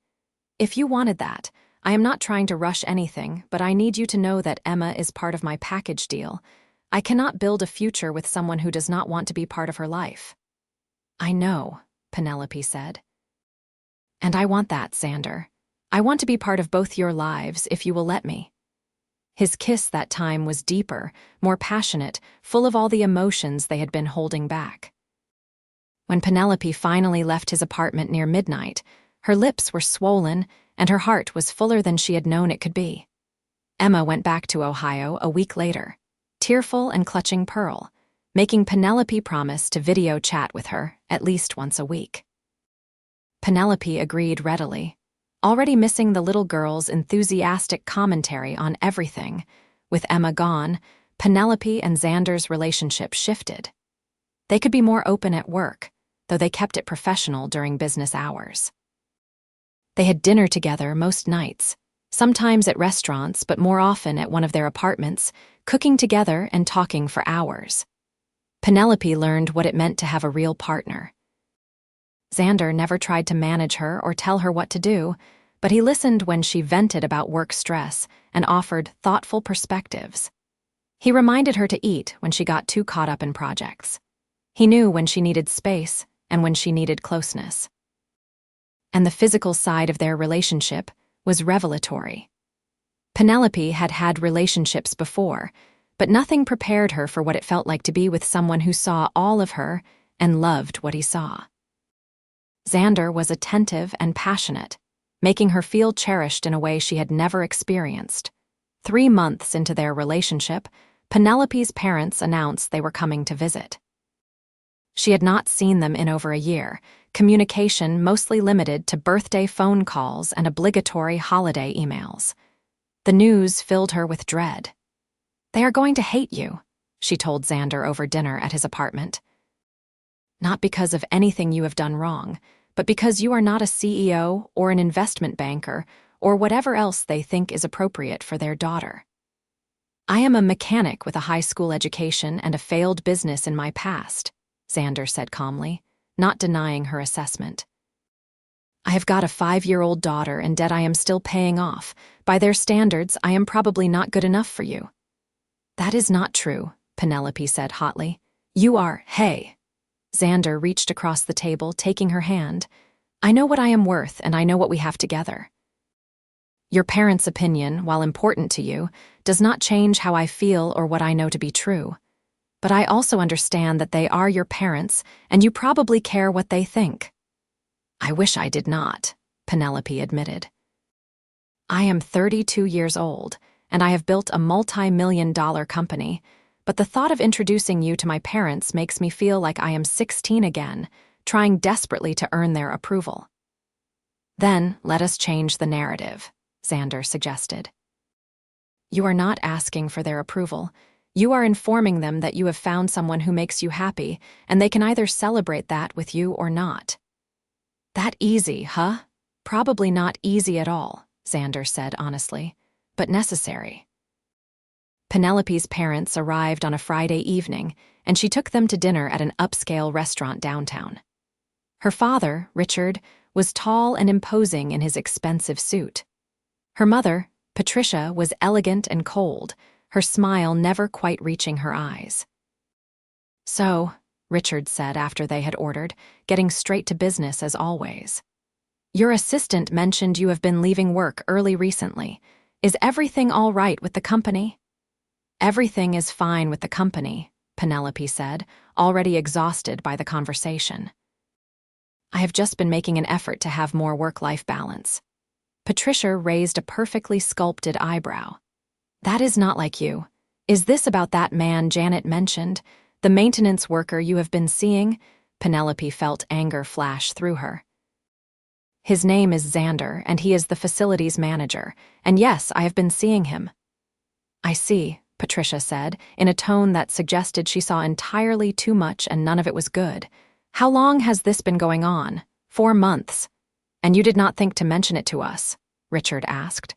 "If you wanted that, I am not trying to rush anything, but I need you to know that Emma is part of my package deal. I cannot build a future with someone who does not want to be part of her life." "I know," Penelope said. "And I want that, Xander. I want to be part of both your lives if you will let me." His kiss that time was deeper, more passionate, full of all the emotions they had been holding back. When Penelope finally left his apartment near midnight, her lips were swollen and her heart was fuller than she had known it could be. Emma went back to Ohio a week later, tearful and clutching Pearl, making Penelope promise to video chat with her at least once a week. Penelope agreed readily, already missing the little girl's enthusiastic commentary on everything. With Emma gone, Penelope and Xander's relationship shifted. They could be more open at work, though they kept it professional during business hours. They had dinner together most nights, sometimes at restaurants but more often at one of their apartments, cooking together and talking for hours. Penelope learned what it meant to have a real partner. Xander never tried to manage her or tell her what to do, but he listened when she vented about work stress and offered thoughtful perspectives. He reminded her to eat when she got too caught up in projects. He knew when she needed space and when she needed closeness. And the physical side of their relationship was revelatory. Penelope had had relationships before, but nothing prepared her for what it felt like to be with someone who saw all of her and loved what he saw. Xander was attentive and passionate, making her feel cherished in a way she had never experienced. 3 months into their relationship, Penelope's parents announced they were coming to visit. She had not seen them in over a year, communication mostly limited to birthday phone calls and obligatory holiday emails. The news filled her with dread. They are going to hate you, she told Xander over dinner at his apartment. Not because of anything you have done wrong, but because you are not a CEO or an investment banker or whatever else they think is appropriate for their daughter. I am a mechanic with a high school education and a failed business in my past, Xander said calmly, not denying her assessment. I have got a 5-year-old daughter and debt I am still paying off. By their standards, I am probably not good enough for you. That is not true, Penelope said hotly. You are, hey. Xander reached across the table, taking her hand. I know what I am worth, and I know what we have together. Your parents' opinion, while important to you, does not change how I feel or what I know to be true. But I also understand that they are your parents, and you probably care what they think. I wish I did not, Penelope admitted. I am 32 years old, and I have built a multi-million-dollar company, but the thought of introducing you to my parents makes me feel like I am 16 again, trying desperately to earn their approval. Then let us change the narrative, Xander suggested. You are not asking for their approval. You are informing them that you have found someone who makes you happy, and they can either celebrate that with you or not. That easy, huh? Probably not easy at all, Xander said honestly, but necessary. Penelope's parents arrived on a Friday evening, and she took them to dinner at an upscale restaurant downtown. Her father, Richard, was tall and imposing in his expensive suit. Her mother, Patricia, was elegant and cold, her smile never quite reaching her eyes. So, Richard said after they had ordered, getting straight to business as always. Your assistant mentioned you have been leaving work early recently. Is everything all right with the company? Everything is fine with the company, Penelope said, already exhausted by the conversation. I have just been making an effort to have more work-life balance. Patricia raised a perfectly sculpted eyebrow. That is not like you. Is this about that man Janet mentioned, the maintenance worker you have been seeing? Penelope felt anger flash through her. His name is Xander, and he is the facilities manager, and yes, I have been seeing him. I see, Patricia said, in a tone that suggested she saw entirely too much and none of it was good. How long has this been going on? 4 months. And you did not think to mention it to us? Richard asked.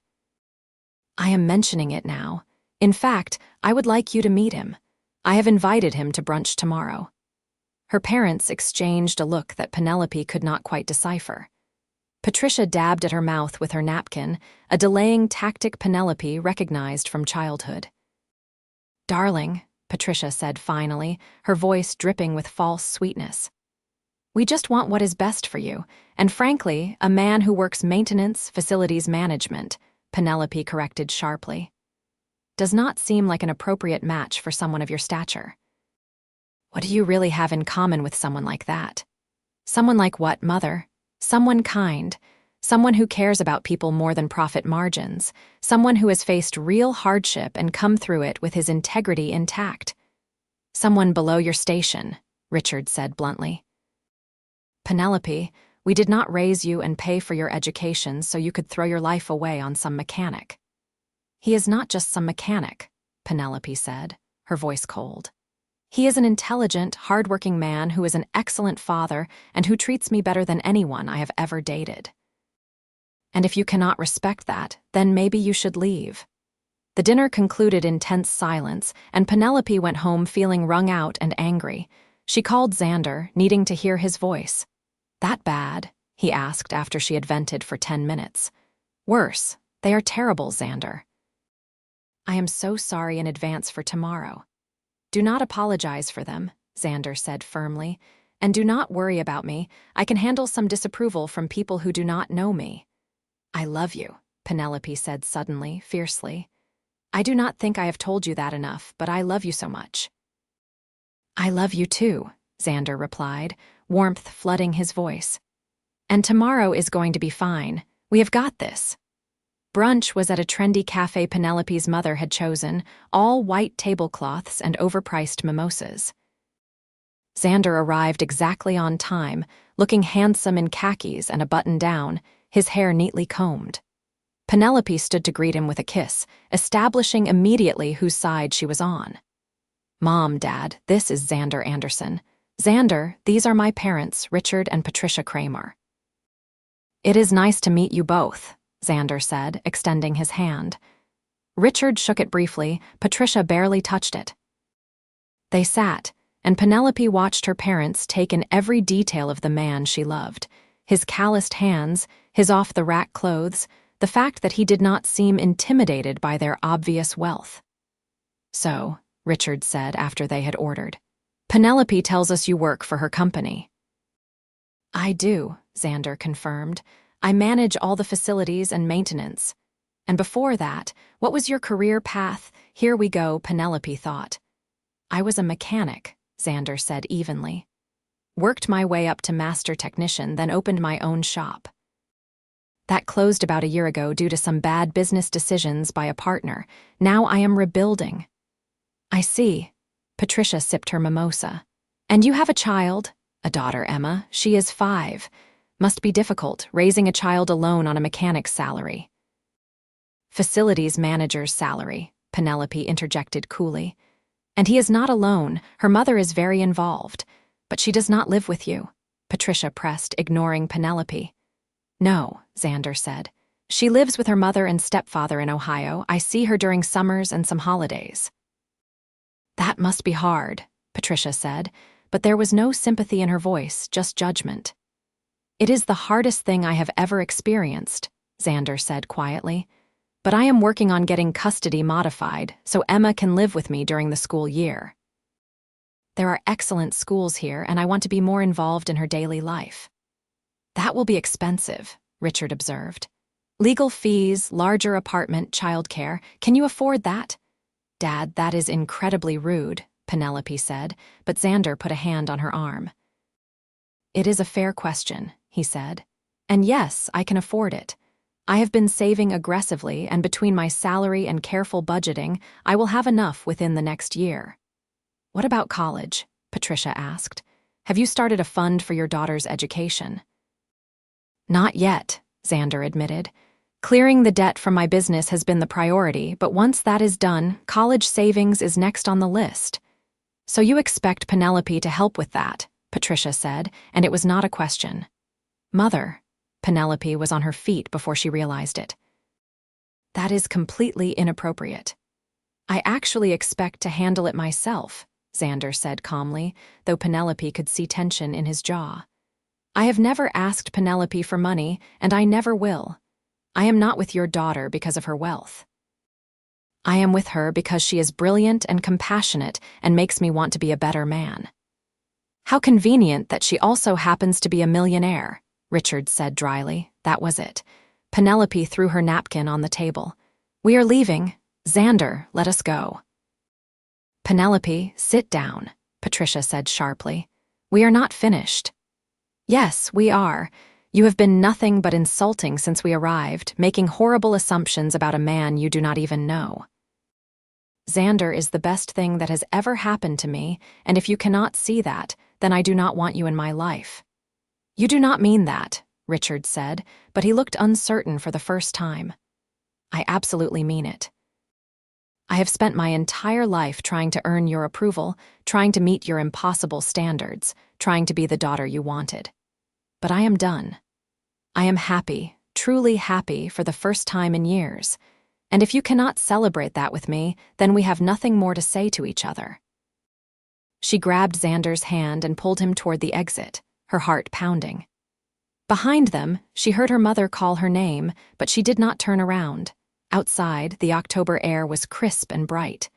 I am mentioning it now. In fact, I would like you to meet him. I have invited him to brunch tomorrow. Her parents exchanged a look that Penelope could not quite decipher. Patricia dabbed at her mouth with her napkin, a delaying tactic Penelope recognized from childhood. Darling, Patricia said finally, her voice dripping with false sweetness. We just want what is best for you, and frankly, a man who works maintenance, facilities management, Penelope corrected sharply. Does not seem like an appropriate match for someone of your stature. What do you really have in common with someone like that? Someone like what, Mother? Someone kind. Someone who cares about people more than profit margins. Someone who has faced real hardship and come through it with his integrity intact. Someone below your station, Richard said bluntly. Penelope, we did not raise you and pay for your education so you could throw your life away on some mechanic. He is not just some mechanic, Penelope said, her voice cold. He is an intelligent, hardworking man who is an excellent father and who treats me better than anyone I have ever dated. And if you cannot respect that, then maybe you should leave. The dinner concluded in tense silence, and Penelope went home feeling wrung out and angry. She called Xander, needing to hear his voice. That bad? He asked after she had vented for 10 minutes. Worse. They are terrible, Xander. I am so sorry in advance for tomorrow. Do not apologize for them, Xander said firmly, and do not worry about me. I can handle some disapproval from people who do not know me. I love you, Penelope said suddenly, fiercely. I do not think I have told you that enough, but I love you so much. I love you too, Xander replied, warmth flooding his voice. And tomorrow is going to be fine. We have got this. Brunch was at a trendy cafe Penelope's mother had chosen, all white tablecloths and overpriced mimosas. Xander arrived exactly on time, looking handsome in khakis and a button-down, his hair neatly combed. Penelope stood to greet him with a kiss, establishing immediately whose side she was on. "Mom, Dad, this is Xander Anderson. Xander, these are my parents, Richard and Patricia Kramer." "It is nice to meet you both," Xander said, extending his hand. Richard shook it briefly, Patricia barely touched it. They sat, and Penelope watched her parents take in every detail of the man she loved. His calloused hands, his off-the-rack clothes, the fact that he did not seem intimidated by their obvious wealth. "So," Richard said after they had ordered, "Penelope tells us you work for her company." "I do," Xander confirmed. "I manage all the facilities and maintenance." "And before that, what was your career path?" "Here we go," Penelope thought. "I was a mechanic," Xander said evenly. "Worked my way up to master technician, then opened my own shop. That closed about a year ago due to some bad business decisions by a partner. Now I am rebuilding." "I see." Patricia sipped her mimosa. "And you have a child?" "A daughter, Emma. She is 5. Must be difficult, raising a child alone on a mechanic's salary." "Facilities manager's salary," Penelope interjected coolly. "And he is not alone. Her mother is very involved. But she does not live with you," Patricia pressed, ignoring Penelope. "No," Xander said. "She lives with her mother and stepfather in Ohio. I see her during summers and some holidays." "That must be hard," Patricia said, but there was no sympathy in her voice, just judgment. "It is the hardest thing I have ever experienced," Xander said quietly. "But I am working on getting custody modified so Emma can live with me during the school year. There are excellent schools here, and I want to be more involved in her daily life." "That will be expensive," Richard observed. "Legal fees, larger apartment, childcare. Can you afford that?" "Dad, that is incredibly rude," Penelope said, but Xander put a hand on her arm. "It is a fair question," he said. "And yes, I can afford it. I have been saving aggressively, and between my salary and careful budgeting, I will have enough within the next year." "What about college?" Patricia asked. "Have you started a fund for your daughter's education?" "Not yet," Xander admitted. "Clearing the debt from my business has been the priority, but once that is done, college savings is next on the list." "So you expect Penelope to help with that," Patricia said, and it was not a question. "Mother," Penelope was on her feet before she realized it. "That is completely inappropriate." "I actually expect to handle it myself," Xander said calmly, though Penelope could see tension in his jaw. "I have never asked Penelope for money, and I never will. I am not with your daughter because of her wealth. I am with her because she is brilliant and compassionate and makes me want to be a better man." "How convenient that she also happens to be a millionaire," Richard said dryly. That was it. Penelope threw her napkin on the table. "We are leaving. Xander, let us go." "Penelope, sit down," Patricia said sharply. "We are not finished." "Yes, we are. You have been nothing but insulting since we arrived, making horrible assumptions about a man you do not even know." "Xander is the best thing that has ever happened to me, and if you cannot see that, then I do not want you in my life." "You do not mean that," Richard said, but he looked uncertain for the first time. "I absolutely mean it. I have spent my entire life trying to earn your approval, trying to meet your impossible standards, trying to be the daughter you wanted. But I am done. I am happy, truly happy for the first time in years. And if you cannot celebrate that with me, then we have nothing more to say to each other." She grabbed Xander's hand and pulled him toward the exit, her heart pounding. Behind them, she heard her mother call her name, but she did not turn around. Outside, the October air was crisp and bright.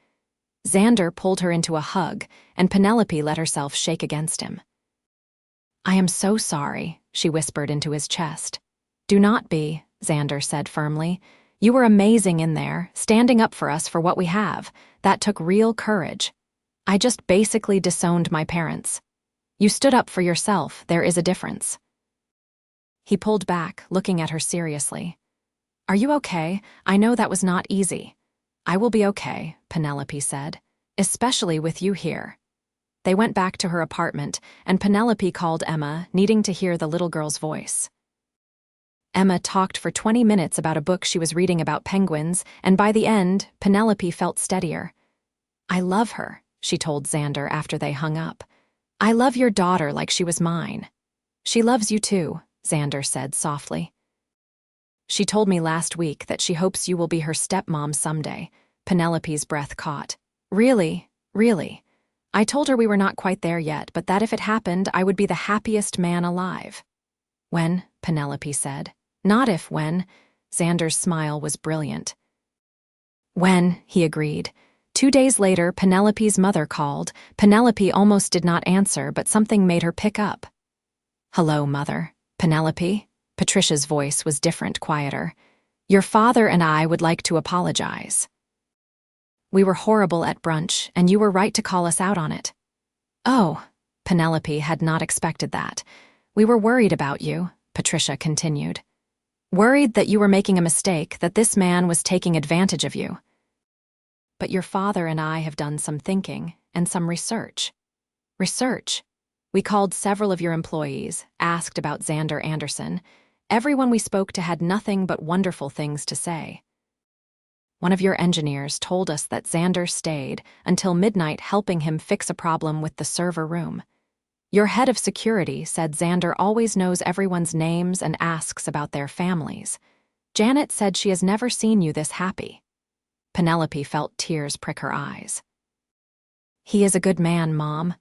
Xander pulled her into a hug, and Penelope let herself shake against him. "I am so sorry," she whispered into his chest. "Do not be," Xander said firmly. "You were amazing in there, standing up for us for what we have. That took real courage. I just basically disowned my parents. You stood up for yourself. There is a difference." He pulled back, looking at her seriously. "Are you okay? I know that was not easy." "I will be okay," Penelope said, "especially with you here." They went back to her apartment, and Penelope called Emma, needing to hear the little girl's voice. Emma talked for 20 minutes about a book she was reading about penguins, and by the end, Penelope felt steadier. "I love her," she told Xander after they hung up. "I love your daughter like she was mine." "She loves you too," Xander said softly. "She told me last week that she hopes you will be her stepmom someday." Penelope's breath caught. "Really? Really? I told her we were not quite there yet, but that if it happened, I would be the happiest man alive." "When?" Penelope said. "Not if, when." Xander's smile was brilliant. "When," he agreed. 2 days later, Penelope's mother called. Penelope almost did not answer, but something made her pick up. "Hello, Mother." "Penelope?" Patricia's voice was different, quieter. "Your father and I would like to apologize. We were horrible at brunch, and you were right to call us out on it." "Oh." Penelope had not expected that. "We were worried about you," Patricia continued. "Worried that you were making a mistake, that this man was taking advantage of you. But your father and I have done some thinking and some research." "Research?" "We called several of your employees, asked about Xander Anderson. Everyone we spoke to had nothing but wonderful things to say. One of your engineers told us that Xander stayed until midnight helping him fix a problem with the server room. Your head of security said Xander always knows everyone's names and asks about their families. Janet said she has never seen you this happy." Penelope felt tears prick her eyes. "He is a good man, Mom."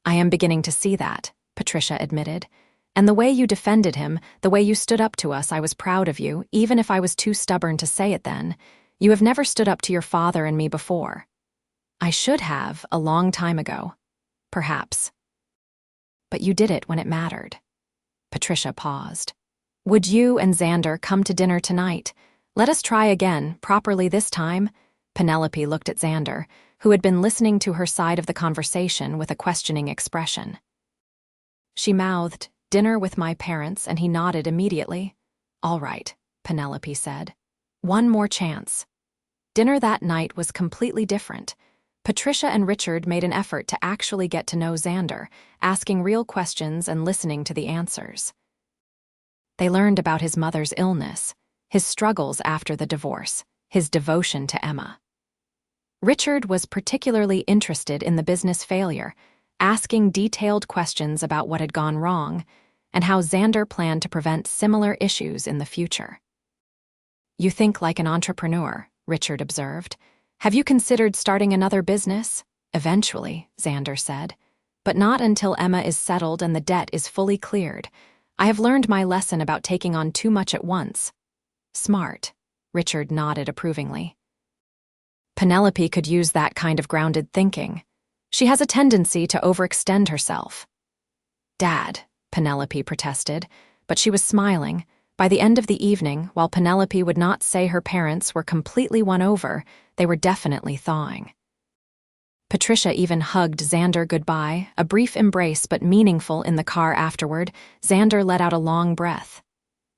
"I am beginning to see that," Patricia admitted. "And the way you defended him, the way you stood up to us, I was proud of you, even if I was too stubborn to say it then. You have never stood up to your father and me before." "I should have, a long time ago. Perhaps. But you did it when it mattered." Patricia paused. "Would you and Xander come to dinner tonight? Let us try again, properly this time." Penelope looked at Xander, who had been listening to her side of the conversation with a questioning expression. She mouthed, "Dinner with my parents," and he nodded immediately. "All right," Penelope said. "One more chance." Dinner that night was completely different. Patricia and Richard made an effort to actually get to know Xander, asking real questions and listening to the answers. They learned about his mother's illness, his struggles after the divorce, his devotion to Emma. Richard was particularly interested in the business failure, asking detailed questions about what had gone wrong and how Xander planned to prevent similar issues in the future. "You think like an entrepreneur," Richard observed. "Have you considered starting another business?" "Eventually," Xander said. "But not until Emma is settled and the debt is fully cleared. I have learned my lesson about taking on too much at once." "Smart," Richard nodded approvingly. Penelope could use that kind of grounded thinking. She has a tendency to overextend herself. "Dad," Penelope protested, but she was smiling. By the end of the evening, while Penelope would not say her parents were completely won over, they were definitely thawing. Patricia even hugged Xander goodbye, a brief embrace but meaningful in the car afterward. Xander let out a long breath.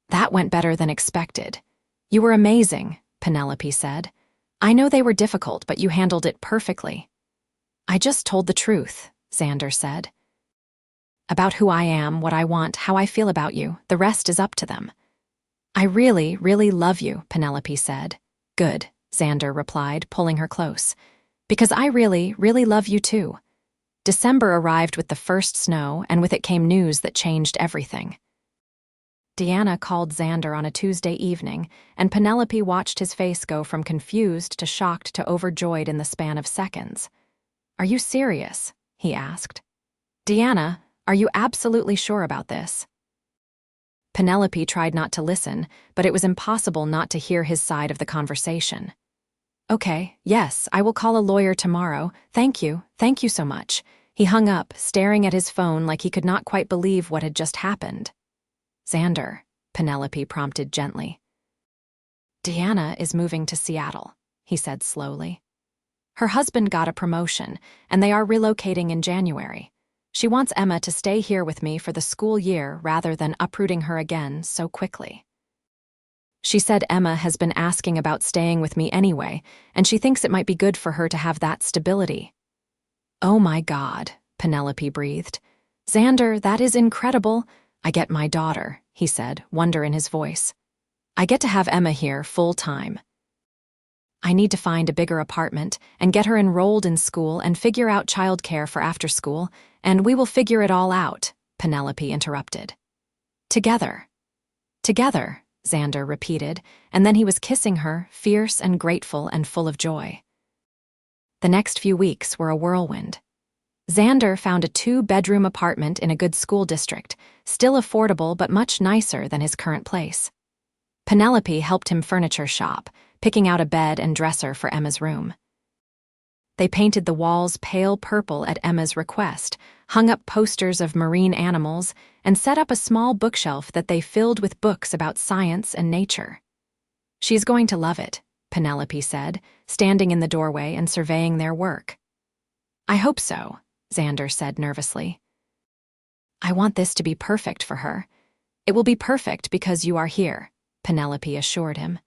"That went better than expected." "You were amazing," Penelope said. "I know they were difficult, but you handled it perfectly." "I just told the truth," Xander said. "About who I am, what I want, how I feel about you. The rest is up to them." "I really, really love you," Penelope said. "Good," Xander replied, pulling her close. "Because I really, really love you too." December arrived with the first snow, and with it came news that changed everything. Deanna called Xander on a Tuesday evening, and Penelope watched his face go from confused to shocked to overjoyed in the span of seconds. "Are you serious?" he asked. "Deanna, are you absolutely sure about this?" Penelope tried not to listen, but it was impossible not to hear his side of the conversation. "Okay, yes, I will call a lawyer tomorrow. Thank you so much." He hung up, staring at his phone like he could not quite believe what had just happened. "Xander," Penelope prompted gently. "Deanna is moving to Seattle," he said slowly. "Her husband got a promotion, and they are relocating in January. She wants Emma to stay here with me for the school year rather than uprooting her again so quickly. She said Emma has been asking about staying with me anyway, and she thinks it might be good for her to have that stability." "Oh my God," Penelope breathed. "Xander, that is incredible." "I get my daughter," he said, wonder in his voice. I get to have Emma here full-time. I need to find a bigger apartment and get her enrolled in school and figure out childcare for after school, and we will figure it all out," Penelope interrupted. Together. Together, Xander repeated, and then he was kissing her, fierce and grateful and full of joy. The next few weeks were a whirlwind. Xander found a 2-bedroom apartment in a good school district, still affordable but much nicer than his current place. Penelope helped him furniture shop, picking out a bed and dresser for Emma's room. They painted the walls pale purple at Emma's request, hung up posters of marine animals, and set up a small bookshelf that they filled with books about science and nature. "She's going to love it," Penelope said, standing in the doorway and surveying their work. "I hope so," Xander said nervously. "I want this to be perfect for her. It will be perfect because you are here," Penelope assured him.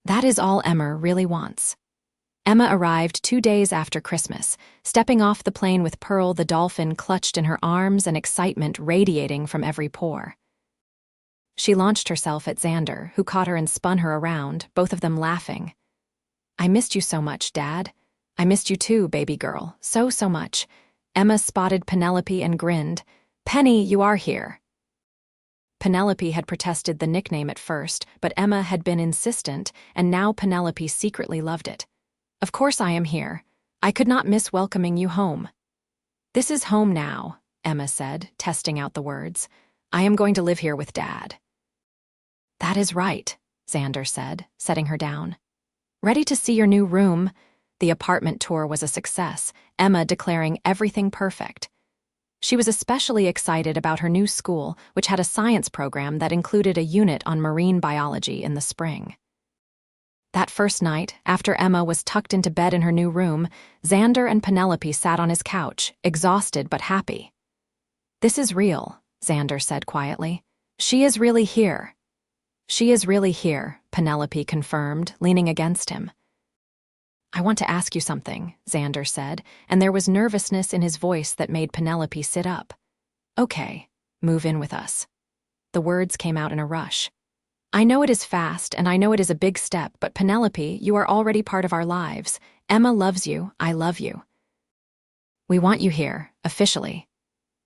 "That is all Emma really wants." Emma arrived 2 days after Christmas, stepping off the plane with Pearl the dolphin clutched in her arms and excitement radiating from every pore. She launched herself at Xander, who caught her and spun her around, both of them laughing. "I missed you so much, Dad. I missed you too, baby girl, so much." Emma spotted Penelope and grinned. "Penny, you are here." Penelope had protested the nickname at first, but Emma had been insistent, and now Penelope secretly loved it. "Of course I am here. I could not miss welcoming you home." "This is home now," Emma said, testing out the words. "I am going to live here with Dad." "That is right," Xander said, setting her down. "Ready to see your new room?" The apartment tour was a success, Emma declaring everything perfect. She was especially excited about her new school, which had a science program that included a unit on marine biology in the spring. That first night, after Emma was tucked into bed in her new room, Xander and Penelope sat on his couch, exhausted but happy. "This is real," Xander said quietly. "She is really here." "She is really here," Penelope confirmed, leaning against him. "I want to ask you something," Xander said, and there was nervousness in his voice that made Penelope sit up. "Okay, move in with us." The words came out in a rush. "I know it is fast, and I know it is a big step, but Penelope, you are already part of our lives. Emma loves you, I love you. We want you here, officially."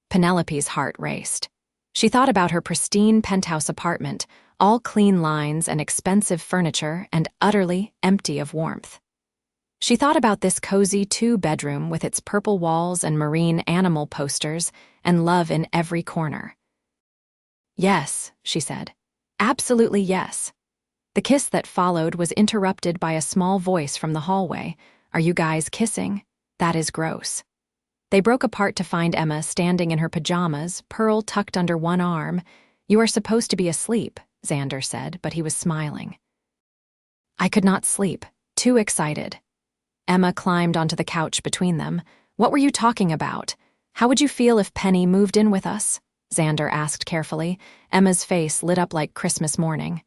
Penelope's heart raced. She thought about her pristine penthouse apartment, all clean lines and expensive furniture and utterly empty of warmth. She thought about this cozy 2-bedroom with its purple walls and marine animal posters and love in every corner. "Yes," she said. "Absolutely yes." The kiss that followed was interrupted by a small voice from the hallway. "Are you guys kissing? That is gross." They broke apart to find Emma standing in her pajamas, Pearl tucked under one arm. "You are supposed to be asleep," Xander said, but he was smiling. "I could not sleep, too excited." Emma climbed onto the couch between them. "What were you talking about? How would you feel if Penny moved in with us?" Xander asked carefully. Emma's face lit up like Christmas morning.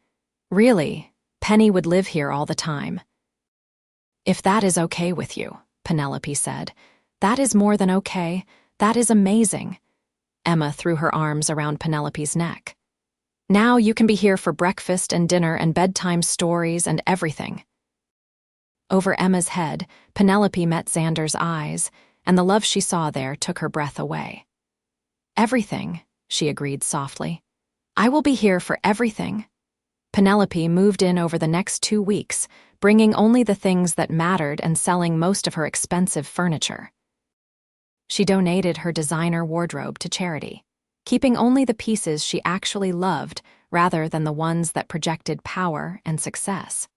"Really, Penny would live here all the time." "If that is okay with you," Penelope said. "That is more than okay. That is amazing." Emma threw her arms around Penelope's neck. "Now you can be here for breakfast and dinner and bedtime stories and everything." Over Emma's head, Penelope met Xander's eyes, and the love she saw there took her breath away. "Everything," she agreed softly. "I will be here for everything." Penelope moved in over the next 2 weeks, bringing only the things that mattered and selling most of her expensive furniture. She donated her designer wardrobe to charity, keeping only the pieces she actually loved rather than the ones that projected power and success.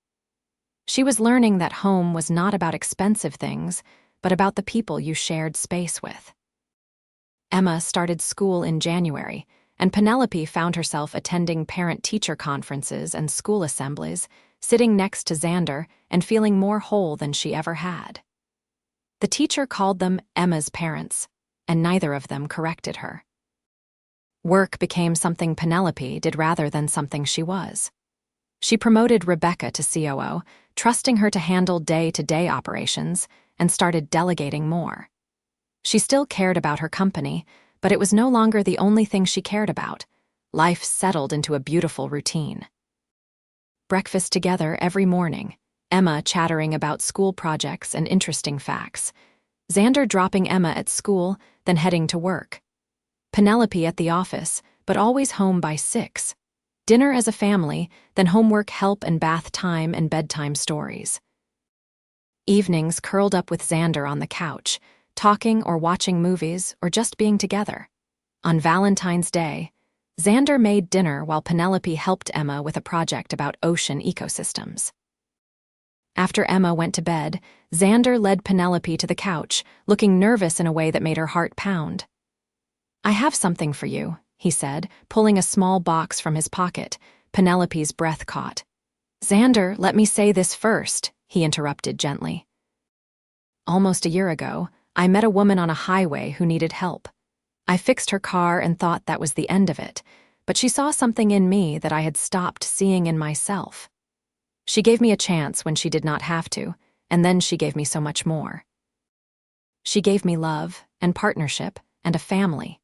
She was learning that home was not about expensive things, but about the people you shared space with. Emma started school in January, and Penelope found herself attending parent-teacher conferences and school assemblies, sitting next to Xander and feeling more whole than she ever had. The teacher called them Emma's parents, and neither of them corrected her. Work became something Penelope did rather than something she was. She promoted Rebecca to COO, trusting her to handle day-to-day operations, and started delegating more. She still cared about her company, but it was no longer the only thing she cared about. Life settled into a beautiful routine. breakfast together every morning, Emma chattering about school projects and interesting facts, Xander dropping Emma at school, then heading to work, Penelope at the office, but always home by 6, dinner as a family, then homework, help and bath time and bedtime stories. Evenings curled up with Xander on the couch, talking or watching movies or just being together. On Valentine's Day, Xander made dinner while Penelope helped Emma with a project about ocean ecosystems. After Emma went to bed, Xander led Penelope to the couch, looking nervous in a way that made her heart pound. "I have something for you," he said, pulling a small box from his pocket. Penelope's breath caught. "Xander, let me say this first," he interrupted gently. "Almost a year ago, I met a woman on a highway who needed help. I fixed her car and thought that was the end of it, but she saw something in me that I had stopped seeing in myself. She gave me a chance when she did not have to, and then she gave me so much more. She gave me love and partnership and a family.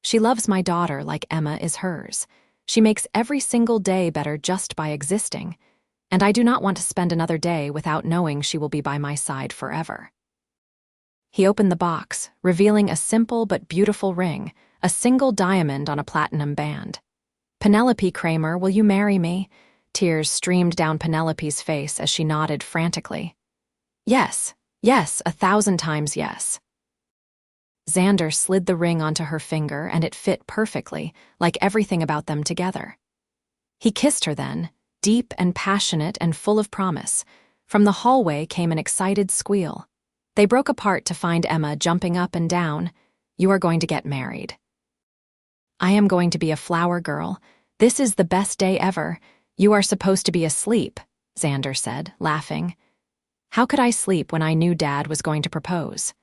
She loves my daughter like Emma is hers. She makes every single day better just by existing, and I do not want to spend another day without knowing she will be by my side forever." He opened the box, revealing a simple but beautiful ring, a single diamond on a platinum band. "Penelope Kramer, will you marry me?" Tears streamed down Penelope's face as she nodded frantically. "Yes, yes, 1,000 times yes." Xander slid the ring onto her finger and it fit perfectly, like everything about them together. He kissed her then, deep and passionate and full of promise. From the hallway came an excited squeal. They broke apart to find Emma jumping up and down. "You are going to get married." "I am going to be a flower girl. This is the best day ever. You are supposed to be asleep," Xander said, laughing. "How could I sleep when I knew Dad was going to propose?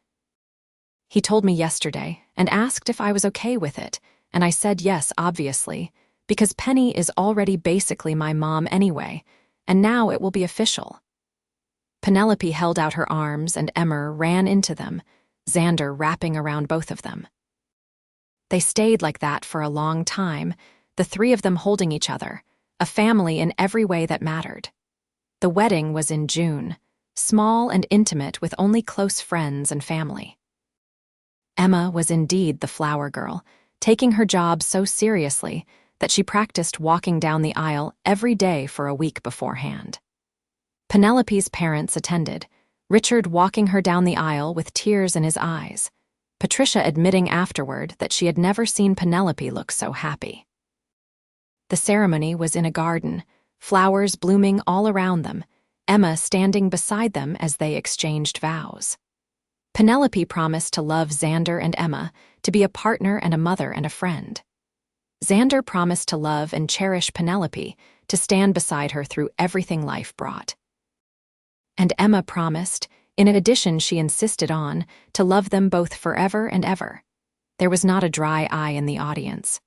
He told me yesterday and asked if I was okay with it, and I said yes, obviously, because Penny is already basically my mom anyway, and now it will be official." Penelope held out her arms and Emma ran into them, Xander wrapping around both of them. They stayed like that for a long time, the three of them holding each other, a family in every way that mattered. The wedding was in June, small and intimate with only close friends and family. Emma was indeed the flower girl, taking her job so seriously that she practiced walking down the aisle every day for a week beforehand. Penelope's parents attended, Richard walking her down the aisle with tears in his eyes, Patricia admitting afterward that she had never seen Penelope look so happy. The ceremony was in a garden, flowers blooming all around them, Emma standing beside them as they exchanged vows. Penelope promised to love Xander and Emma, to be a partner and a mother and a friend. Xander promised to love and cherish Penelope, to stand beside her through everything life brought. And Emma promised, in addition she insisted on, to love them both forever and ever. There was not a dry eye in the audience.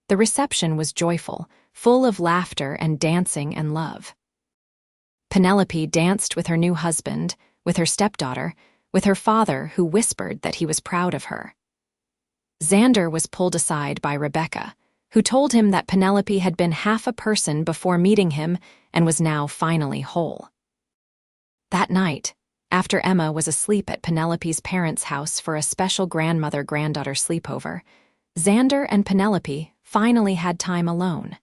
The reception was joyful, full of laughter and dancing and love. Penelope danced with her new husband, with her stepdaughter, with her father who whispered that he was proud of her. Xander was pulled aside by Rebecca, who told him that Penelope had been half a person before meeting him and was now finally whole. That night, after Emma was asleep at Penelope's parents' house for a special grandmother-granddaughter sleepover, Xander and Penelope finally had time alone.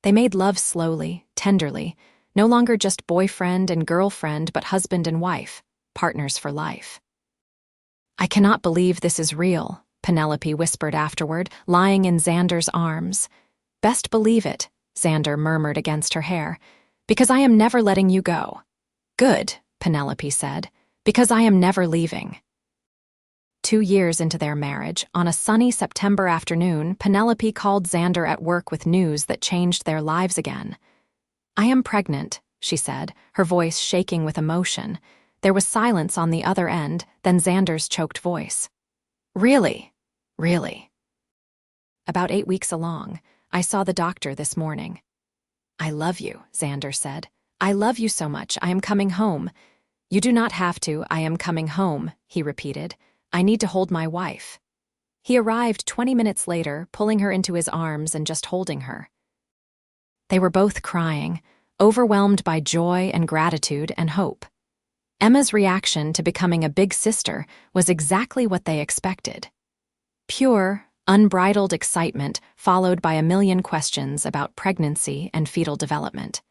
They made love slowly, tenderly, no longer just boyfriend and girlfriend but husband and wife, partners for life. "I cannot believe this is real," Penelope whispered afterward, lying in Xander's arms. "Best believe it," Xander murmured against her hair, "because I am never letting you go." "Good," Penelope said, "because I am never leaving." 2 years into their marriage, on a sunny September afternoon, Penelope called Xander at work with news that changed their lives again. "I am pregnant," she said, her voice shaking with emotion. There was silence on the other end, then Xander's choked voice. "Really? Really?" "About 8 weeks along. I saw the doctor this morning." "I love you," Xander said. "I love you so much. I am coming home." "You do not have to. I am coming home," he repeated. "I need to hold my wife." He arrived 20 minutes later, pulling her into his arms and just holding her. They were both crying, overwhelmed by joy and gratitude and hope. Emma's reaction to becoming a big sister was exactly what they expected. Pure, unbridled excitement followed by a million questions about pregnancy and fetal development.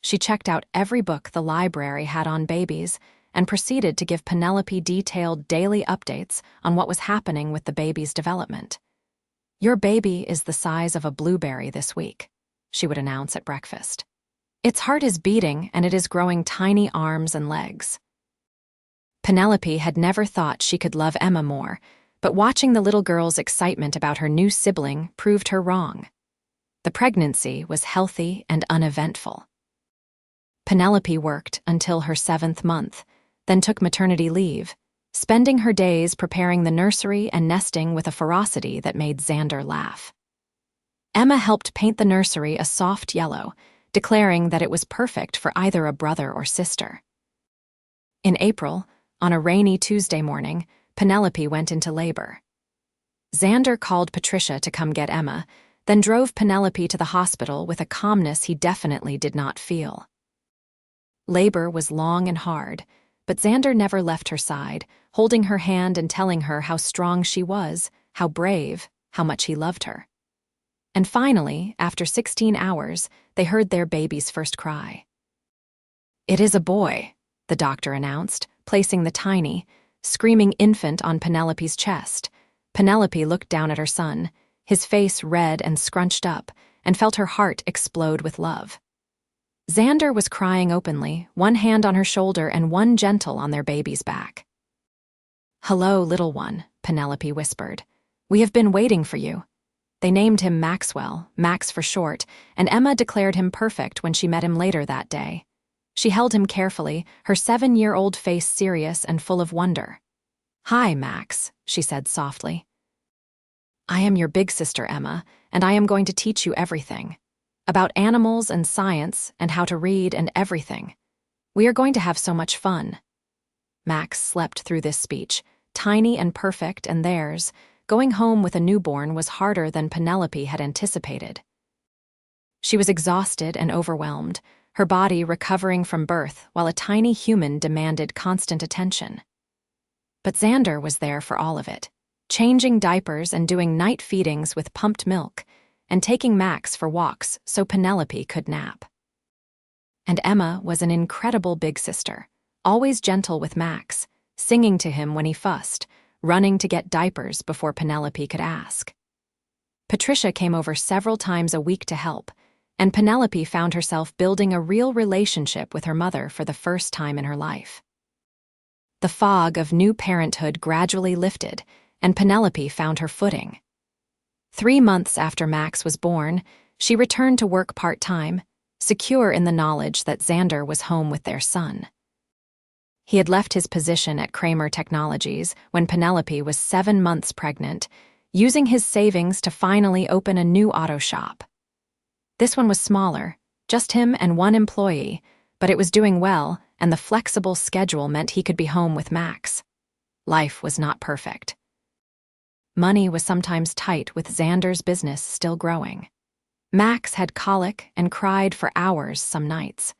She checked out every book the library had on babies and proceeded to give Penelope detailed daily updates on what was happening with the baby's development. "Your baby is the size of a blueberry this week," she would announce at breakfast. "Its heart is beating and it is growing tiny arms and legs." Penelope had never thought she could love Emma more, but watching the little girl's excitement about her new sibling proved her wrong. The pregnancy was healthy and uneventful. Penelope worked until her 7th month, then took maternity leave, spending her days preparing the nursery and nesting with a ferocity that made Xander laugh. Emma helped paint the nursery a soft yellow, declaring that it was perfect for either a brother or sister. In April, on a rainy Tuesday morning, Penelope went into labor. Xander called Patricia to come get Emma, then drove Penelope to the hospital with a calmness he definitely did not feel. Labor was long and hard, but Xander never left her side, holding her hand and telling her how strong she was, how brave, how much he loved her. And finally, after 16 hours, they heard their baby's first cry. "It is a boy," the doctor announced, placing the tiny, screaming infant on Penelope's chest. Penelope looked down at her son, his face red and scrunched up, and felt her heart explode with love. Xander was crying openly, one hand on her shoulder and one gentle on their baby's back. "Hello, little one," Penelope whispered. "We have been waiting for you." They named him Maxwell, Max for short, and Emma declared him perfect when she met him later that day. She held him carefully, her 7-year-old face serious and full of wonder. "Hi, Max," she said softly. "I am your big sister, Emma, and I am going to teach you everything. About animals and science and how to read and everything. We are going to have so much fun." Max slept through this speech, tiny and perfect, and theirs. Going home with a newborn was harder than Penelope had anticipated. She was exhausted and overwhelmed, her body recovering from birth while a tiny human demanded constant attention. But Xander was there for all of it, changing diapers and doing night feedings with pumped milk, and taking Max for walks so Penelope could nap. And Emma was an incredible big sister, always gentle with Max, singing to him when he fussed, running to get diapers before Penelope could ask. Patricia came over several times a week to help, and Penelope found herself building a real relationship with her mother for the first time in her life. The fog of new parenthood gradually lifted, and Penelope found her footing. 3 months after Max was born, she returned to work part-time, secure in the knowledge that Xander was home with their son. He had left his position at Kramer Technologies when Penelope was 7 months pregnant, using his savings to finally open a new auto shop. This one was smaller, just him and one employee, but it was doing well, and the flexible schedule meant he could be home with Max. Life was not perfect. Money was sometimes tight with Xander's business still growing. Max had colic and cried for hours some nights.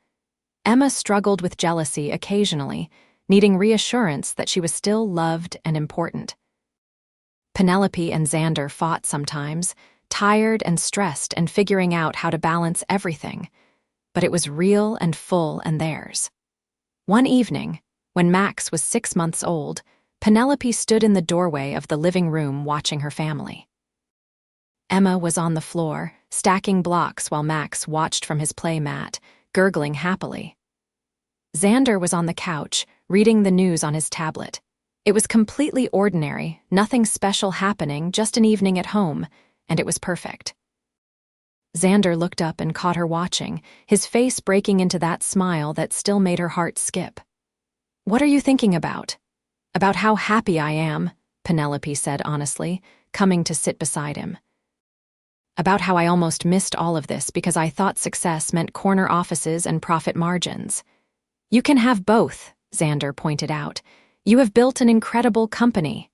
Emma struggled with jealousy occasionally, needing reassurance that she was still loved and important. Penelope and Xander fought sometimes, tired and stressed and figuring out how to balance everything, but it was real and full and theirs. One evening, when Max was 6 months old, Penelope stood in the doorway of the living room watching her family. Emma was on the floor, stacking blocks while Max watched from his play mat, gurgling happily. Xander was on the couch, reading the news on his tablet. It was completely ordinary, nothing special happening, just an evening at home, and it was perfect. Xander looked up and caught her watching, his face breaking into that smile that still made her heart skip. "What are you thinking about?" "About how happy I am," Penelope said honestly, coming to sit beside him. "About how I almost missed all of this because I thought success meant corner offices and profit margins." "You can have both," Xander pointed out. "You have built an incredible company."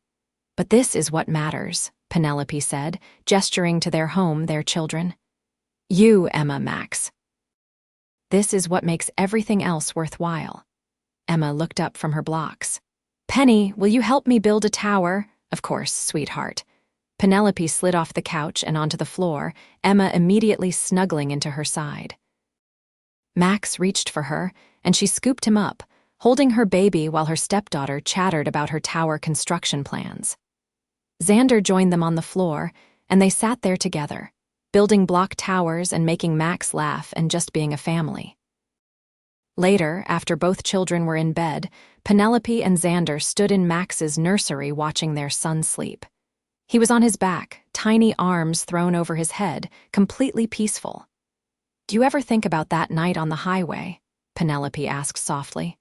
"But this is what matters," Penelope said, gesturing to their home, their children. "You, Emma, Max." This is what makes everything else worthwhile. Emma looked up from her blocks. Penny, will you help me build a tower? Of course, sweetheart. Penelope slid off the couch and onto the floor, Emma immediately snuggling into her side. Max reached for her, and she scooped him up, holding her baby while her stepdaughter chattered about her tower construction plans. Xander joined them on the floor, and they sat there together, building block towers and making Max laugh and just being a family. Later, after both children were in bed, Penelope and Xander stood in Max's nursery watching their son sleep. He was on his back, tiny arms thrown over his head, completely peaceful. Do you ever think about that night on the highway? Penelope asked softly.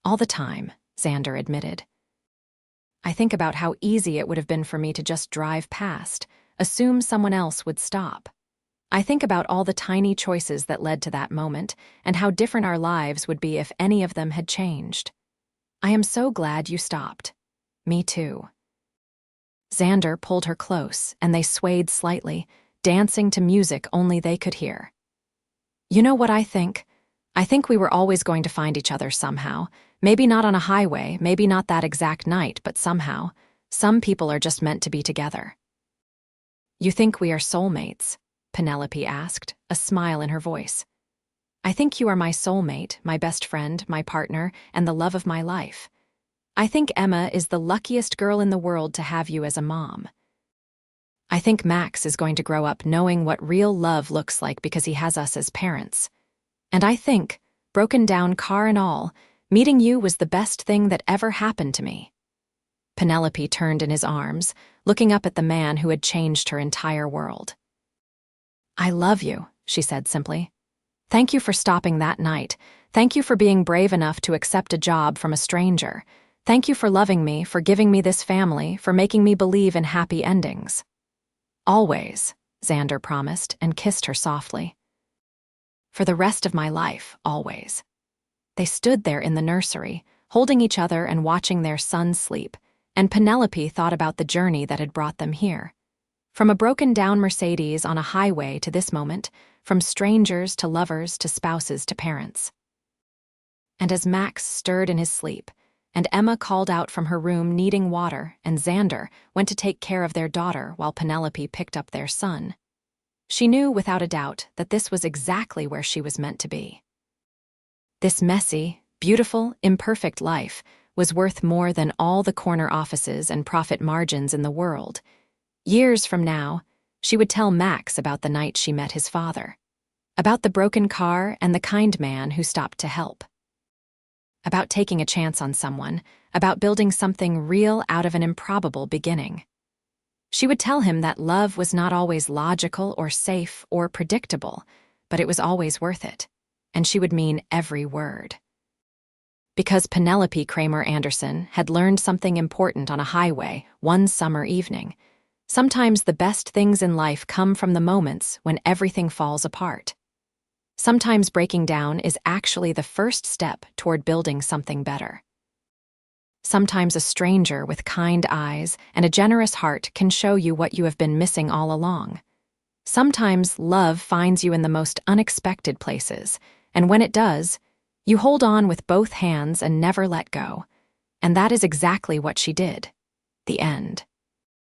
All the time, Xander admitted. I think about how easy it would have been for me to just drive past, assume someone else would stop. I think about all the tiny choices that led to that moment and how different our lives would be if any of them had changed. I am so glad you stopped. Me too. Xander pulled her close, and they swayed slightly, dancing to music only they could hear. You know what I think? I think we were always going to find each other somehow. Maybe not on a highway, maybe not that exact night, but somehow. Some people are just meant to be together. You think we are soulmates? Penelope asked, a smile in her voice. I think you are my soulmate, my best friend, my partner, and the love of my life. I think Emma is the luckiest girl in the world to have you as a mom. I think Max is going to grow up knowing what real love looks like because he has us as parents. And I think, broken down car and all, meeting you was the best thing that ever happened to me. Penelope turned in his arms, looking up at the man who had changed her entire world. I love you, she said simply. Thank you for stopping that night. Thank you for being brave enough to accept a job from a stranger. Thank you for loving me, for giving me this family, for making me believe in happy endings. Always, Xander promised and kissed her softly. For the rest of my life, always. They stood there in the nursery, holding each other and watching their son sleep, and Penelope thought about the journey that had brought them here. From a broken-down Mercedes on a highway to this moment, from strangers to lovers to spouses to parents. And as Max stirred in his sleep, and Emma called out from her room needing water, and Xander went to take care of their daughter while Penelope picked up their son, she knew without a doubt that this was exactly where she was meant to be. This messy, beautiful, imperfect life was worth more than all the corner offices and profit margins in the world. Years from now, she would tell Max about the night she met his father, about the broken car and the kind man who stopped to help, about taking a chance on someone, about building something real out of an improbable beginning. She would tell him that love was not always logical or safe or predictable, but it was always worth it, and she would mean every word. Because Penelope Kramer Anderson had learned something important on a highway one summer evening. Sometimes the best things in life come from the moments when everything falls apart. Sometimes breaking down is actually the first step toward building something better. Sometimes a stranger with kind eyes and a generous heart can show you what you have been missing all along. Sometimes love finds you in the most unexpected places, and when it does, you hold on with both hands and never let go. And that is exactly what she did. The end.